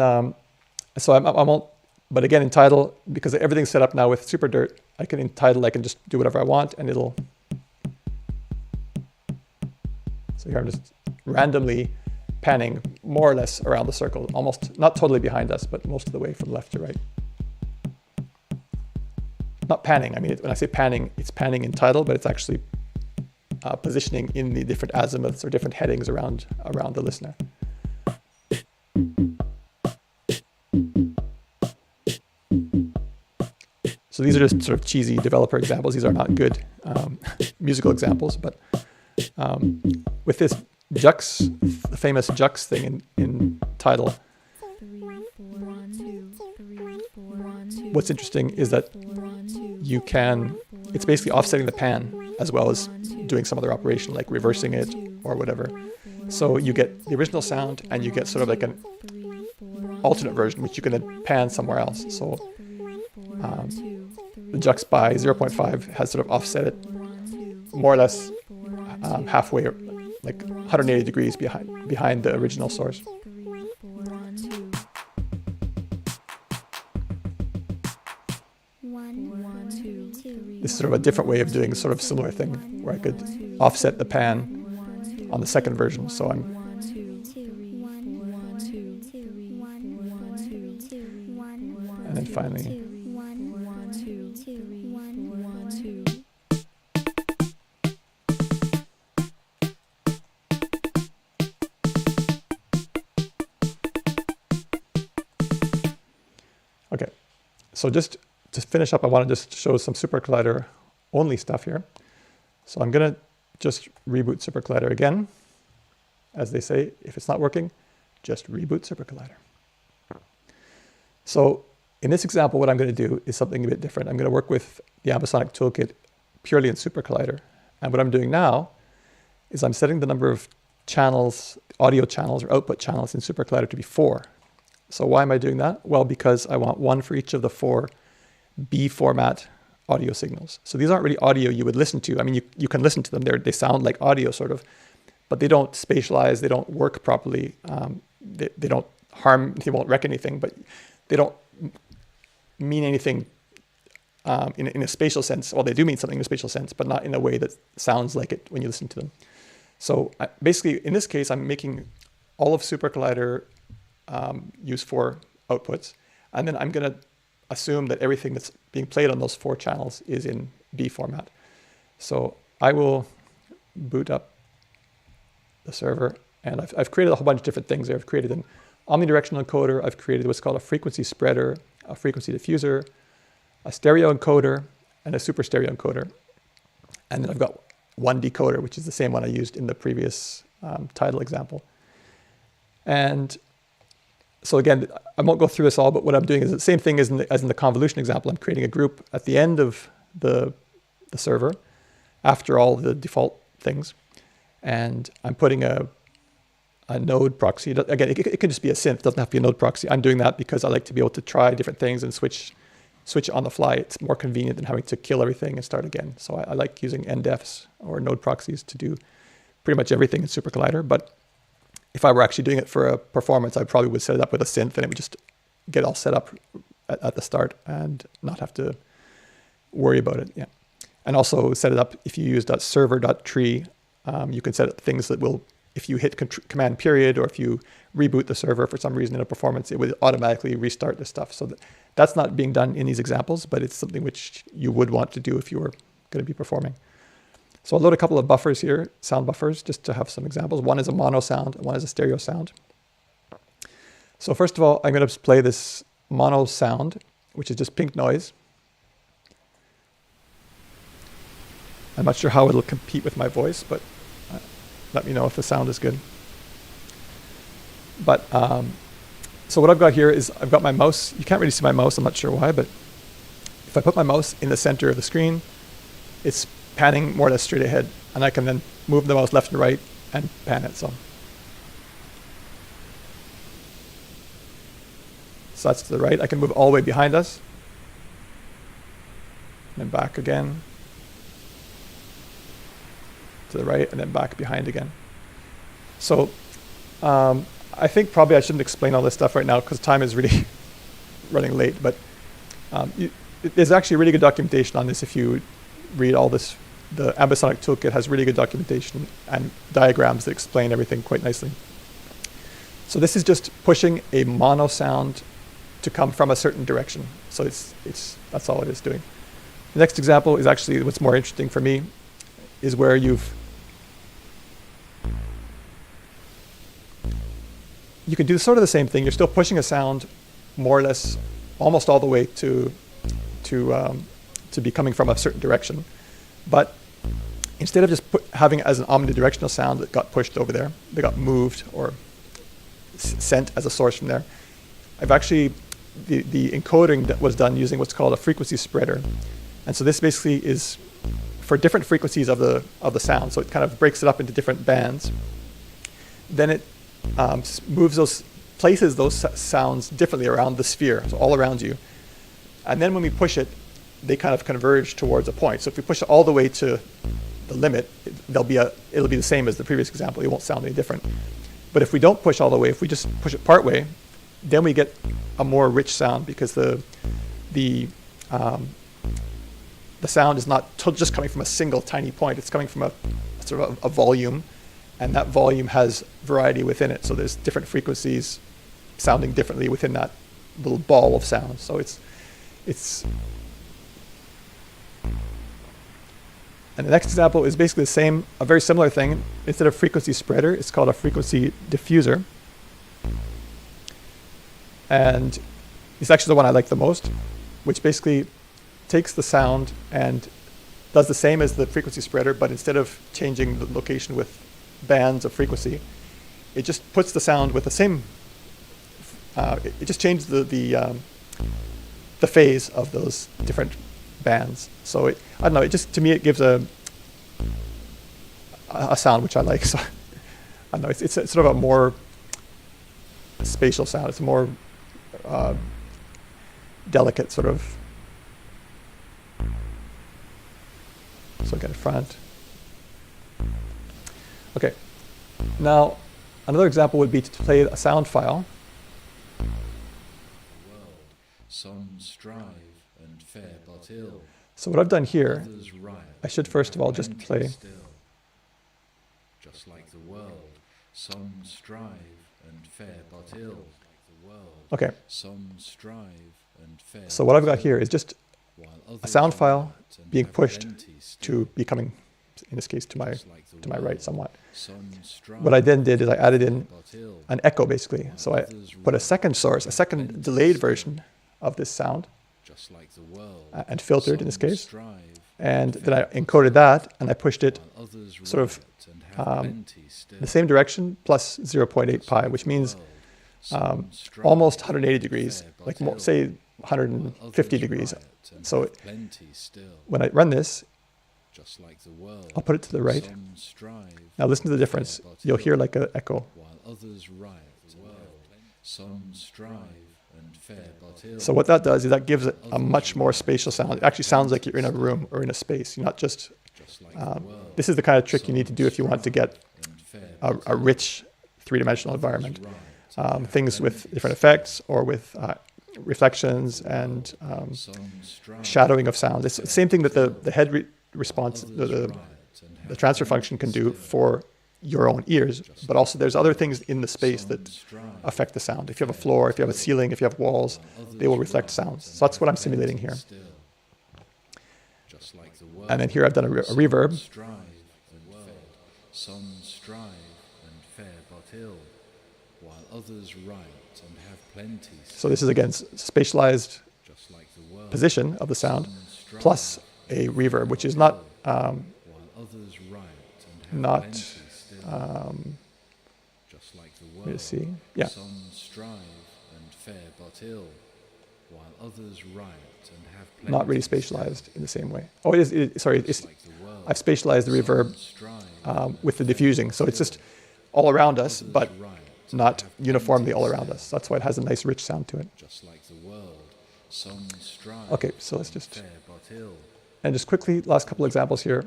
so I won't, but again in Tidal, because everything's set up now with SuperDirt, in Tidal I can just do whatever I want and it'll, so here I'm just randomly panning more or less around the circle, almost, not totally behind us, but most of the way from left to right. Not panning, I mean, when I say panning, it's panning in Tidal, but it's actually positioning in the different azimuths or different headings around the listener. So these are just sort of cheesy developer examples. These are not good musical examples, but with this Jux, the famous Jux thing in Tidal, what's interesting is that you can, it's basically offsetting the pan as well as doing some other operation like reversing it or whatever. So you get the original sound and you get sort of like an alternate version, which you can then pan somewhere else. So the Jux by 0.5 has sort of offset it more or less halfway, like 180 degrees behind the original source. This is sort of a different way of doing a sort of similar thing where I could offset the pan on the second version. So I'm and then finally okay, so just to finish up, I want to just show some SuperCollider only stuff here. So I'm going to just reboot SuperCollider again. As they say, if it's not working, just reboot SuperCollider. So in this example, what I'm going to do is something a bit different. I'm going to work with the ambisonic toolkit purely in SuperCollider. And what I'm doing now is I'm setting the number of channels, audio channels or output channels in SuperCollider to be 4. So why am I doing that? Well, because I want one for each of the 4 B format audio signals. So these aren't really audio you would listen to. I mean, you can listen to them. They sound like audio sort of, but they don't spatialize. They don't work properly. They don't harm, they won't wreck anything, but they don't mean anything in a spatial sense. Well, they do mean something in a spatial sense, but not in a way that sounds like it when you listen to them. So basically, in this case, I'm making all of SuperCollider use 4 outputs, and then I'm going to assume that everything that's being played on those 4 channels is in B format. So I will boot up the server, and I've created a whole bunch of different things there. I've created an omnidirectional encoder. I've created what's called a frequency spreader, a frequency diffuser, a stereo encoder, and a super stereo encoder. And then I've got one decoder, which is the same one I used in the previous Tidal example. And so again, I won't go through this all, but what I'm doing is the same thing as in the convolution example. I'm creating a group at the end of the server after all the default things. And I'm putting a node proxy. Again, it could just be a synth. It doesn't have to be a node proxy. I'm doing that because I like to be able to try different things and switch on the fly. It's more convenient than having to kill everything and start again. So I like using NDEFs or node proxies to do pretty much everything in SuperCollider. But if I were actually doing it for a performance, I probably would set it up with a synth, and it would just get all set up at the start and not have to worry about it. Yeah, and also set it up if you use .server.tree. You can set up things that will, if you hit command period or if you reboot the server for some reason in a performance, it would automatically restart the stuff. So that's not being done in these examples, but it's something which you would want to do if you were going to be performing. So I'll load a couple of buffers here, sound buffers, just to have some examples. One is a mono sound, and one is a stereo sound. So first of all, I'm going to play this mono sound, which is just pink noise. I'm not sure how it'll compete with my voice, but let me know if the sound is good. But so what I've got here is I've got my mouse. You can't really see my mouse. I'm not sure why, but if I put my mouse in the center of the screen, it's panning more or less straight ahead, and I can then move the mouse left and right and pan it. So that's to the right. I can move all the way behind us, and then back again to the right, and then back behind again. So I think probably I shouldn't explain all this stuff right now because time is really running late, but there's actually really good documentation on this. If you read all this, the Ambisonic Toolkit has really good documentation and diagrams that explain everything quite nicely. So this is just pushing a mono sound to come from a certain direction. So that's all it is doing. The next example is actually what's more interesting for me, is where you can do sort of the same thing. You're still pushing a sound more or less almost all the way to be coming from a certain direction. But instead of just having it as an omnidirectional sound that got pushed over there, that got moved or sent as a source from there, I've actually, the encoding that was done using what's called a frequency spreader. And so this basically is for different frequencies of the sound. So it kind of breaks it up into different bands. Then it places those sounds differently around the sphere, so all around you. And then when we push it, they kind of converge towards a point. So if we push it all the way to the limit, it'll be the same as the previous example. It won't sound any different. But if we don't push all the way, if we just push it part way, then we get a more rich sound because the sound is not just coming from a single tiny point. It's coming from a sort of a volume, and that volume has variety within it. So there's different frequencies sounding differently within that little ball of sound. So it's and the next example is basically the same, a very similar thing. Instead of frequency spreader, it's called a frequency diffuser. And it's actually the one I like the most, which basically takes the sound and does the same as the frequency spreader, but instead of changing the location with bands of frequency, it just puts the sound with the same, it just changes the phase of those different bands. So I don't know, it just, to me, it gives a sound which I like. So I don't know, it's sort of a more spatial sound. It's a more delicate sort of. So get it front. Okay. Now, another example would be to play a sound file. Some strive and fare but ill. So what I've done here, Others riot. I should first of all just plenty play. Still. Just like the world, some strive and fare but ill. Like the world, Okay, some strive and fare. so what I've but got here ill, is just while a others sound file riot and being have pushed plenty still. to be coming, in this case, to my Just like the right world, somewhat. some strive What I then did is I added in but ill, an echo basically. So I others put a riot second source, a and second plenty delayed still. version of this sound Just like the world, and filtered in this some case. strive And and then I fare but encoded ill, that and I pushed it while others sort of, riot and have plenty still. the same direction plus 0.8 Just pi, like which the means world, some strive almost and 180 degrees, fare like but ill, say while 150 others degrees. riot and So have plenty still. when I run this, Just like the world, I'll put it to the right. some strive Now listen to the and difference. fare but You'll ill, hear like an echo. while others riot and have some strive and fare but ill. So what that does is that gives it a much more spatial sound. It actually sounds like you're in a room or in a space. You're not just, Just like the world, this is the kind of trick you need to do if you want to get and fare a rich three-dimensional environment. riot and have Things with plenty different still. effects or with reflections and Some strive shadowing of sound. It's the same thing that the head response, others the riot and the have transfer plenty function can do still. for your own ears, but also there's other things in the space Some that strive affect the sound. If you have a floor, if you have a ceiling, if you have walls, they will reflect sounds. So that's what I'm simulating here. still. Just like the world, And then here I've done a reverb. strive and fare. Some strive and fare but ill, while others riot and have plenty. So this is again spatialized Just like the world, position of the sound some strive plus a reverb, which is not while others riot and have not, plenty still. Just like the let me world, see. Yeah. some strive and fare but ill, while others riot and have plenty. Not really spatialized in the same way. Oh, it is. Sorry, it's, Like the world, I've spatialized the reverb some strive with the diffusing. So it's just all around us, but riot and not have uniformly plenty all around us. That's why it has a nice rich sound to it. Just like the world, some strive Okay, so let's and just, fare but ill. and just quickly, last couple examples here.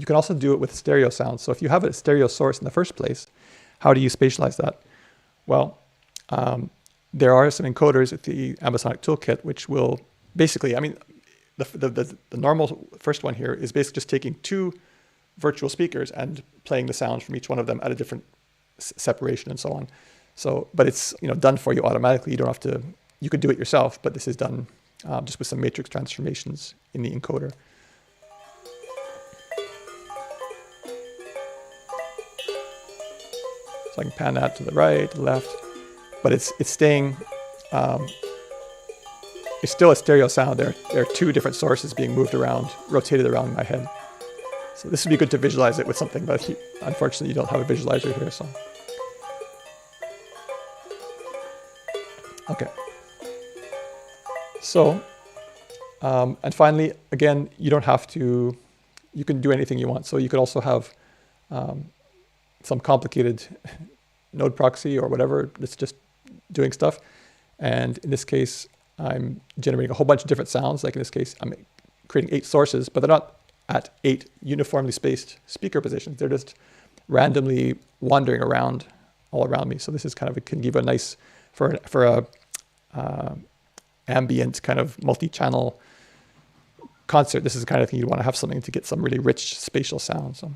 You can also do it with stereo sound. So if you have a stereo source in the first place, how do you spatialize that? Well, there are some encoders at the ambisonic toolkit which will basically, I mean, the normal first one here is basically just taking two virtual speakers and playing the sounds from each one of them at a different separation and so on. So, but it's done for you automatically. You don't have to. You could do it yourself, but this is done just with some matrix transformations in the encoder. So I can pan that to the right, to the left, but it's staying. It's still a stereo sound. There are two different sources being moved around, rotated around my head. So this would be good to visualize it with something, but unfortunately you don't have a visualizer here. So okay. So and finally, again, you don't have to. You can do anything you want. So you could also have some complicated node proxy or whatever that's just doing stuff. And in this case, I'm generating a whole bunch of different sounds. Like in this case, I'm creating 8 sources, but they're not at 8 uniformly spaced speaker positions. They're just randomly wandering around all around me. So this is kind of, can give a nice, for a ambient kind of multi-channel concert, this is the kind of thing you want to have something to get some really rich spatial sound. So.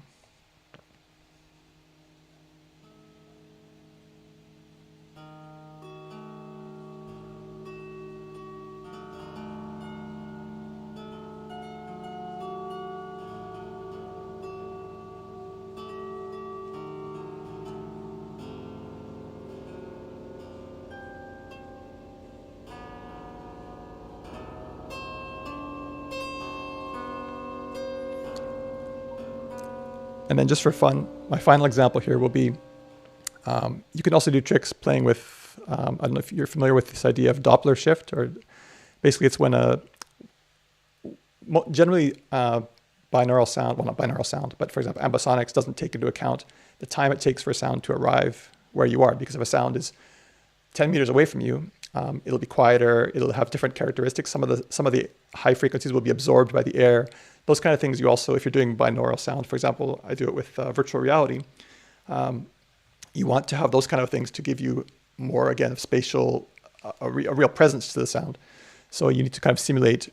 And then just for fun, my final example here will be, you can also do tricks playing with, I don't know if you're familiar with this idea of Doppler shift, or basically it's when generally binaural sound, well not binaural sound, but for example, ambisonics doesn't take into account the time it takes for a sound to arrive where you are, because if a sound is 10 meters away from you, it'll be quieter, it'll have different characteristics. Some of the high frequencies will be absorbed by the air. Those kind of things you also, if you're doing binaural sound, for example, I do it with virtual reality, you want to have those kind of things to give you more, again, spatial a real presence to the sound. So you need to kind of simulate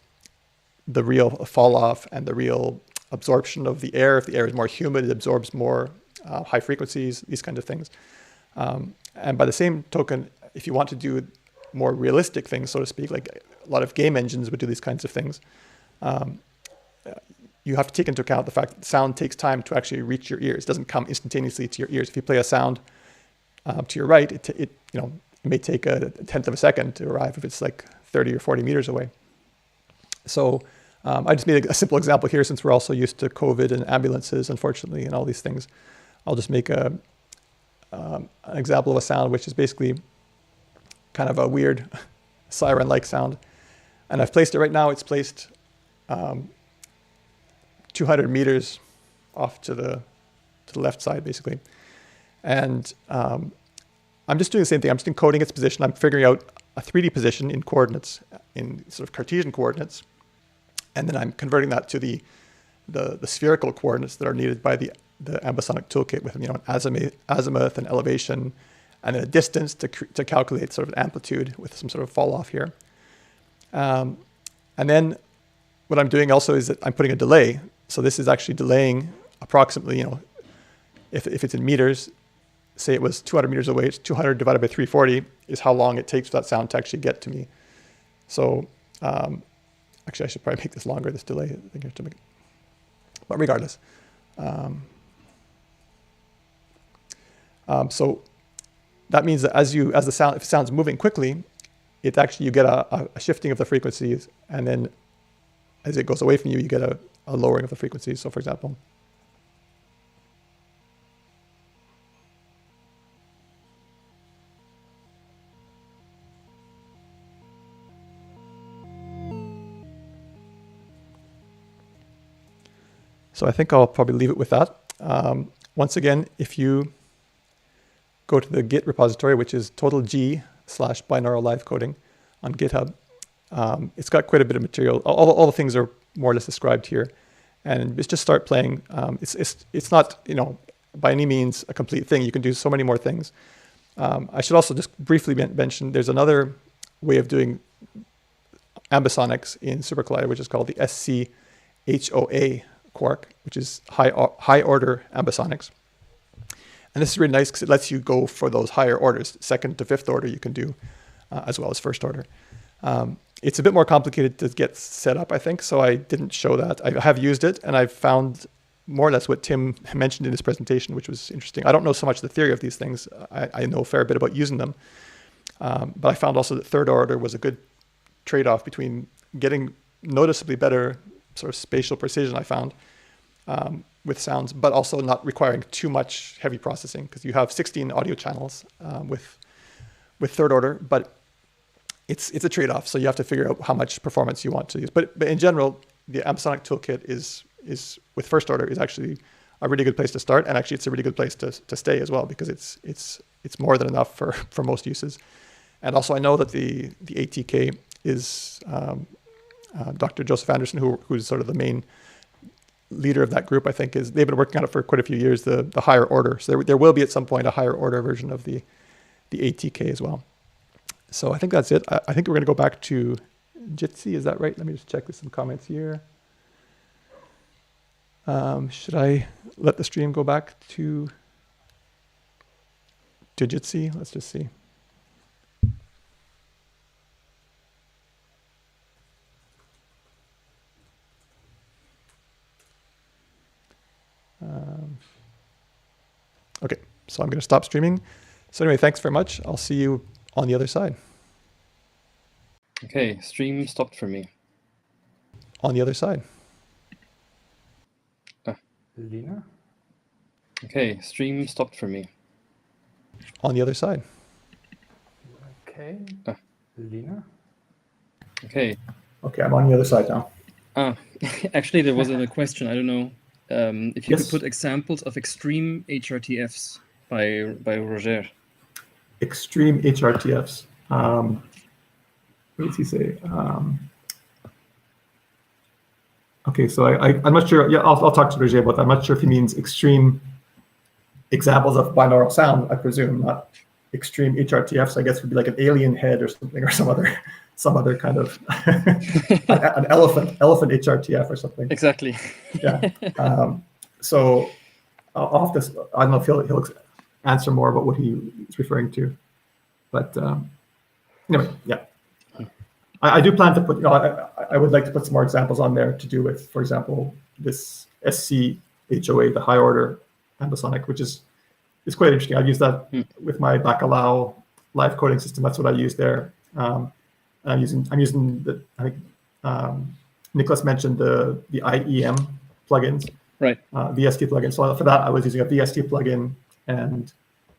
the real fall off and the real absorption of the air. If the air is more humid, it absorbs more high frequencies, these kinds of things. And by the same token, if you want to do more realistic things, so to speak, like a lot of game engines would do these kinds of things, you have to take into account the fact that sound takes time to actually reach your ears. It doesn't come instantaneously to your ears. If you play a sound to your right, it may take a tenth of a second to arrive if it's like 30 or 40 meters away. So I just made a simple example here, since we're also used to COVID and ambulances, unfortunately, and all these things. I'll just make an example of a sound which is basically kind of a weird siren-like sound. And I've placed it right now. It's placed 200 meters off to the left side, basically. And I'm just doing the same thing. I'm just encoding its position. I'm figuring out a 3D position in coordinates, in sort of Cartesian coordinates. And then I'm converting that to the spherical coordinates that are needed by the ambisonic toolkit with, an azimuth and elevation, and a distance to calculate sort of an amplitude with some sort of fall off here. And then what I'm doing also is that I'm putting a delay. So this is actually delaying approximately, if it's in meters, say it was 200 meters away, it's 200 divided by 340 is how long it takes for that sound to actually get to me. So actually I should probably make this longer, this delay. I think I have to make it. But regardless. So that means that if the sound's moving quickly, it actually, you get a shifting of the frequencies, and then as it goes away from you, you get a lowering of the frequencies. So for example, so I think I'll probably leave it with that. Once again, if you go to the Git repository, which is totalg/binaural live coding on GitHub, it's got quite a bit of material. All the things are more or less described here, and just start playing. It's not by any means a complete thing. You can do so many more things. I should also just briefly mention there's another way of doing ambisonics in SuperCollider, which is called the SCHOA quark, which is high order ambisonics. And this is really nice because it lets you go for those higher orders. Second to fifth order you can do as well as first order. It's a bit more complicated to get set up, I think, so I didn't show that. I have used it, and I've found more or less what Tim mentioned in his presentation, which was interesting. I don't know so much the theory of these things. I know a fair bit about using them. But I found also that third order was a good trade-off between getting noticeably better sort of spatial precision, I found, with sounds, but also not requiring too much heavy processing, because you have 16 audio channels with third order, but it's a trade-off. So you have to figure out how much performance you want to use. But in general, the ambisonic toolkit is with first order is actually a really good place to start, and actually it's a really good place to stay as well, because it's more than enough for most uses. And also I know that the ATK is Dr. Joseph Anderson, who's sort of the main leader of that group, I think, they've been working on it for quite a few years, the higher order. So there will be at some point a higher order version of the ATK as well. So I think that's it. I think we're going to go back to Jitsi. Is that right? Let me just check some comments here. Should I let the stream go back to Jitsi? Let's just see. Okay, so I'm going to stop streaming. So anyway, thanks very much. I'll see you on the other side. Okay, stream stopped for me. On the other side. Lina? Okay, stream stopped for me. On the other side. Okay. Lina? Okay. Okay, I'm on the other side now. Actually, there was a question. I don't know if you Yes. could put examples of extreme HRTFs by Roger. Extreme HRTFs. What does he say? Okay, so I'm not sure. Yeah, I'll talk to Roger about that. I'm not sure if he means extreme examples of binaural sound, I presume, not extreme HRTFs, I guess, would be like an alien head or something, or some other kind of an elephant HRTF or something. Exactly. Yeah. So I'll have to, I don't know if he'll answer more about what he's referring to, but anyway, yeah. I do plan to put, I would like to put some more examples on there to do with, for example, this SCHOA, the high order ambisonic, which is quite interesting. I've used that with my Bacalao live coding system. That's what I use there. I'm using the, I think Niklas mentioned the IEM plugins, Right. VST plugin. So for that, I was using a VST plugin and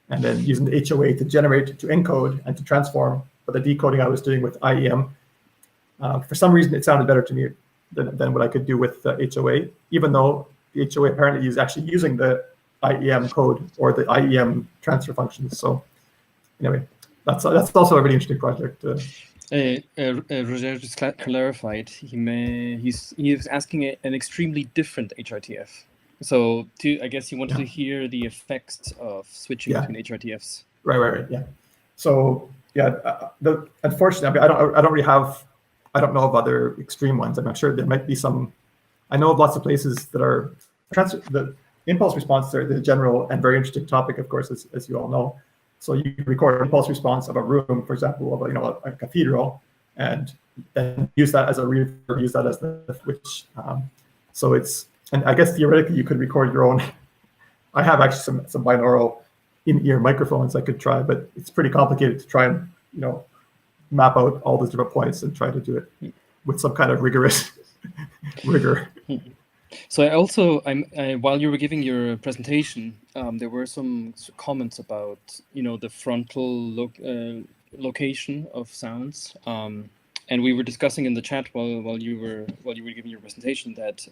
then using the HOA to generate, to encode and to transform. But the decoding I was doing with IEM, for some reason, it sounded better to me than what I could do with the HOA, even though the HOA apparently is actually using the IEM code or the IEM transfer functions. So anyway, that's also a really interesting project. Roger just clarified. He's asking an extremely different HRTF. So I guess he wanted to hear the effects of switching between HRTFs. Right. Yeah. So yeah, unfortunately, I don't know of other extreme ones. I'm sure there might be some. I know of lots of places that are the impulse response. Are the general and very interesting topic, of course, as you all know. So you record an impulse response of a room, for example, of a cathedral, and then use that as a reverb, use that as the switch. So and I guess theoretically you could record your own. I have actually some binaural in-ear microphones I could try, but it's pretty complicated to try and map out all those different points and try to do it with some kind of rigorous rigor. So I also, while you were giving your presentation, there were some comments about the frontal location of sounds, and we were discussing in the chat while you were giving your presentation that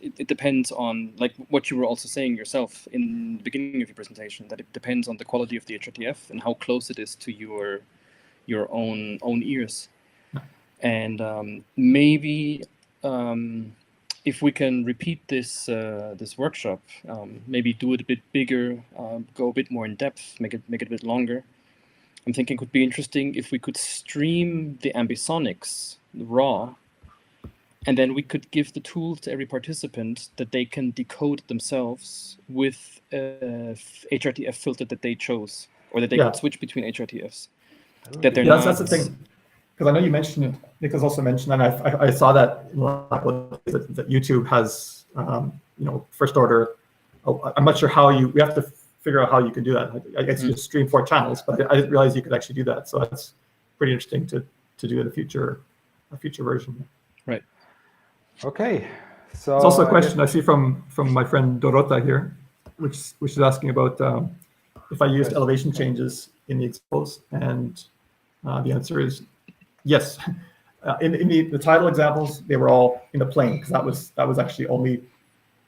it depends on, like what you were also saying yourself in the beginning of your presentation, that it depends on the quality of the HRTF and how close it is to your own ears, and maybe. If we can repeat this workshop, maybe do it a bit bigger, go a bit more in depth, make it a bit longer. I'm thinking it could be interesting if we could stream the ambisonics raw, and then we could give the tools to every participant that they can decode themselves with a HRTF filter that they chose, or that they could switch between HRTFs. That they're not. That's the thing. Because I know you mentioned it, Niklas also mentioned, and I saw that that YouTube has, first order. I'm not sure how we have to figure out how you can do that. I guess you just stream 4 channels, but I didn't realize you could actually do that. So that's pretty interesting to do in a future version. Right. Okay. So there's also a question I see from my friend Dorota here, which is asking about if I used elevation changes in the examples, and the answer is yes. In the Tidal examples, they were all in the plane, because that was actually only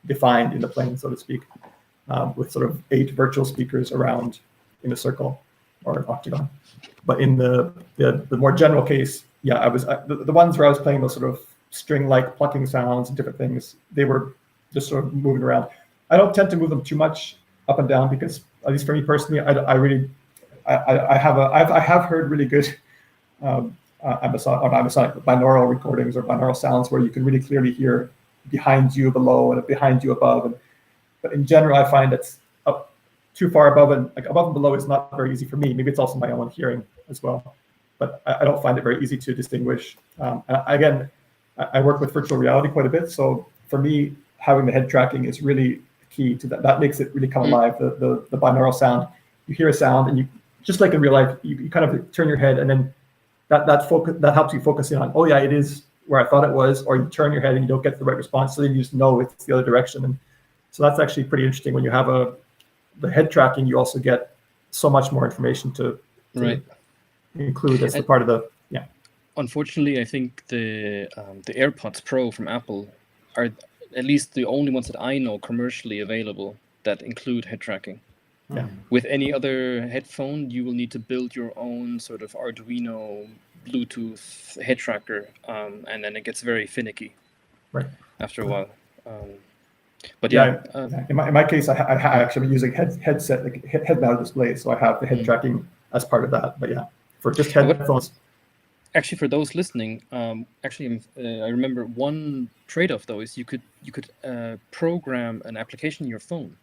defined in the plane, so to speak, with sort of 8 virtual speakers around in a circle or an octagon. But in the more general case, I was the ones where I was playing those sort of string-like plucking sounds and different things, they were just sort of moving around. I don't tend to move them too much up and down, because at least for me personally, I have heard really good ambisonic binaural recordings or binaural sounds where you can really clearly hear behind you below and behind you above. But in general, I find it's up too far above, and like above and below is not very easy for me. Maybe it's also my own hearing as well, but I don't find it very easy to distinguish. Again, I work with virtual reality quite a bit, so for me, having the head tracking is really key to that. That makes it really come alive. The binaural sound, you hear a sound, and you just like in real life, you kind of turn your head, and then that helps you focus in on, oh yeah, it is where I thought it was, or you turn your head and you don't get the right response, so then you just know it's the other direction. And so that's actually pretty interesting. When you have the head tracking, you also get so much more information to include as a part of the Unfortunately, I think the AirPods Pro from Apple are at least the only ones that I know commercially available that include head tracking. Yeah. With any other headphone, you will need to build your own sort of Arduino Bluetooth head tracker, and then it gets very finicky after a while. But in my case, I actually been using headset, like head-mounted display, so I have the head tracking as part of that. But yeah, for just headphones. Actually, for those listening, I remember one trade-off though is you could program an application in your phone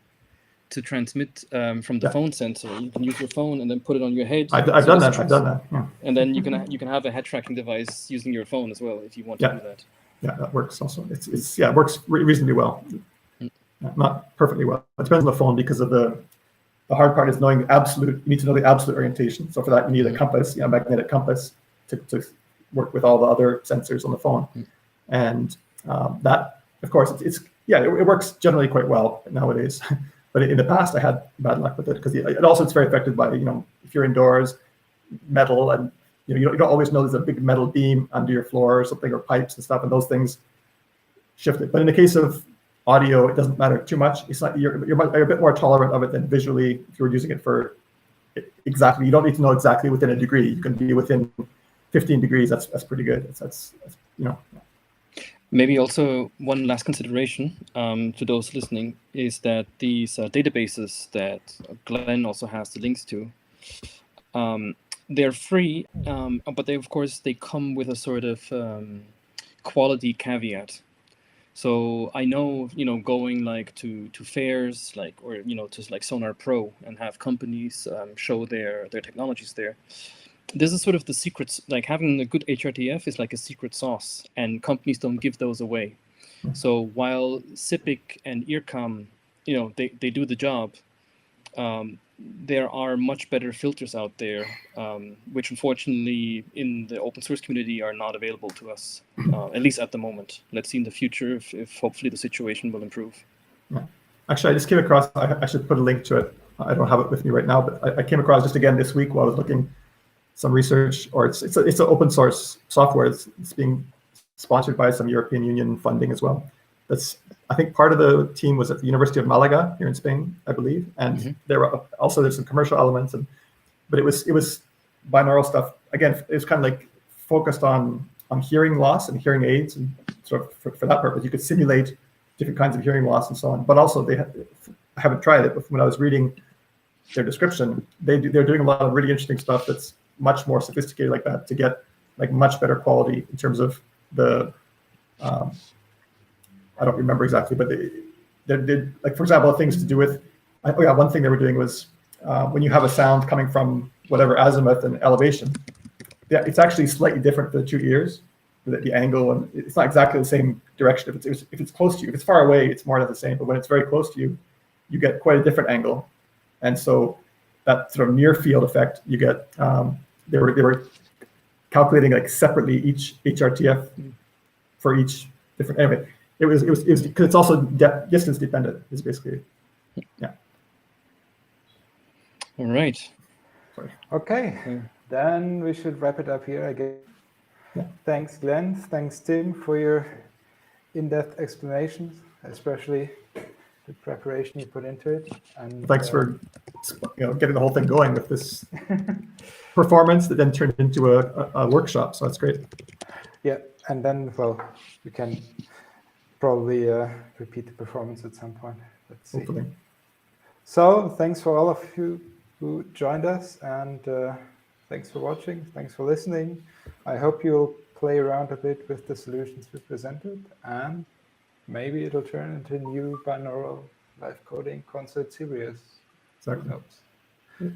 to transmit from the phone sensor. You can use your phone and then put it on your head. I've done that. Yeah. And then you can have a head tracking device using your phone as well if you want to do that. Yeah, that works also. It works reasonably well. Not perfectly well. It depends on the phone because of the hard part is knowing the absolute. You need to know the absolute orientation. So for that, you need a compass, magnetic compass to work with all the other sensors on the phone. And that, of course, it works generally quite well nowadays. But in the past, I had bad luck with it because it's very affected by, if you're indoors, metal, and you don't always know there's a big metal beam under your floor or something, or pipes and stuff, and those things shift it. But in the case of audio, it doesn't matter too much. It's not you're a bit more tolerant of it than visually if you were using it for exactly. You don't need to know exactly within a degree. You can be within 15 degrees. That's pretty good. That's. Maybe also one last consideration to those listening is that these databases that Glen also has the links to, they're free, but they come with a sort of quality caveat. So I know, going like to fairs, or to like Sonar Pro and have companies show their technologies there. This is sort of the secrets, like having a good HRTF is like a secret sauce, and companies don't give those away. So while SIPIC and EarCom, they do the job, there are much better filters out there, which unfortunately in the open source community are not available to us, at least at the moment. Let's see in the future if hopefully the situation will improve. Yeah. Actually, I just came across, I should put a link to it. I don't have it with me right now, but I came across just again this week while I was looking some research, or it's an open source software. It's being sponsored by some European Union funding as well. I think part of the team was at the University of Malaga here in Spain, I believe, and there's some commercial elements, but it was binaural stuff. Again, it was kind of like focused on hearing loss and hearing aids, and sort of for that purpose, you could simulate different kinds of hearing loss and so on. But also, I haven't tried it, but when I was reading their description, they're doing a lot of really interesting stuff that's much more sophisticated like that to get like much better quality in terms of the. I don't remember exactly, but they did, like, for example, things to do with. One thing they were doing was when you have a sound coming from whatever azimuth and elevation, it's actually slightly different for the two ears, the angle, and it's not exactly the same direction. If it's close to you, if it's far away, it's more or less the same. But when it's very close to you, you get quite a different angle, and so that sort of near field effect you get. They were calculating like separately each HRTF for each different. Anyway, it was because it's also distance dependent. Is basically, yeah. All right. Sorry. Okay, then we should wrap it up here, I guess. Yeah. Thanks, Glenn. Thanks, Tim, for your in-depth explanations, especially the preparation you put into it. And thanks for getting the whole thing going with this performance that then turned into a workshop. So that's great. Yeah, and then we can probably repeat the performance at some point. Let's see. Hopefully. So thanks for all of you who joined us, and thanks for watching. Thanks for listening. I hope you'll play around a bit with the solutions we presented, and maybe it'll turn into a new binaural live coding concert series. Exactly. Who knows?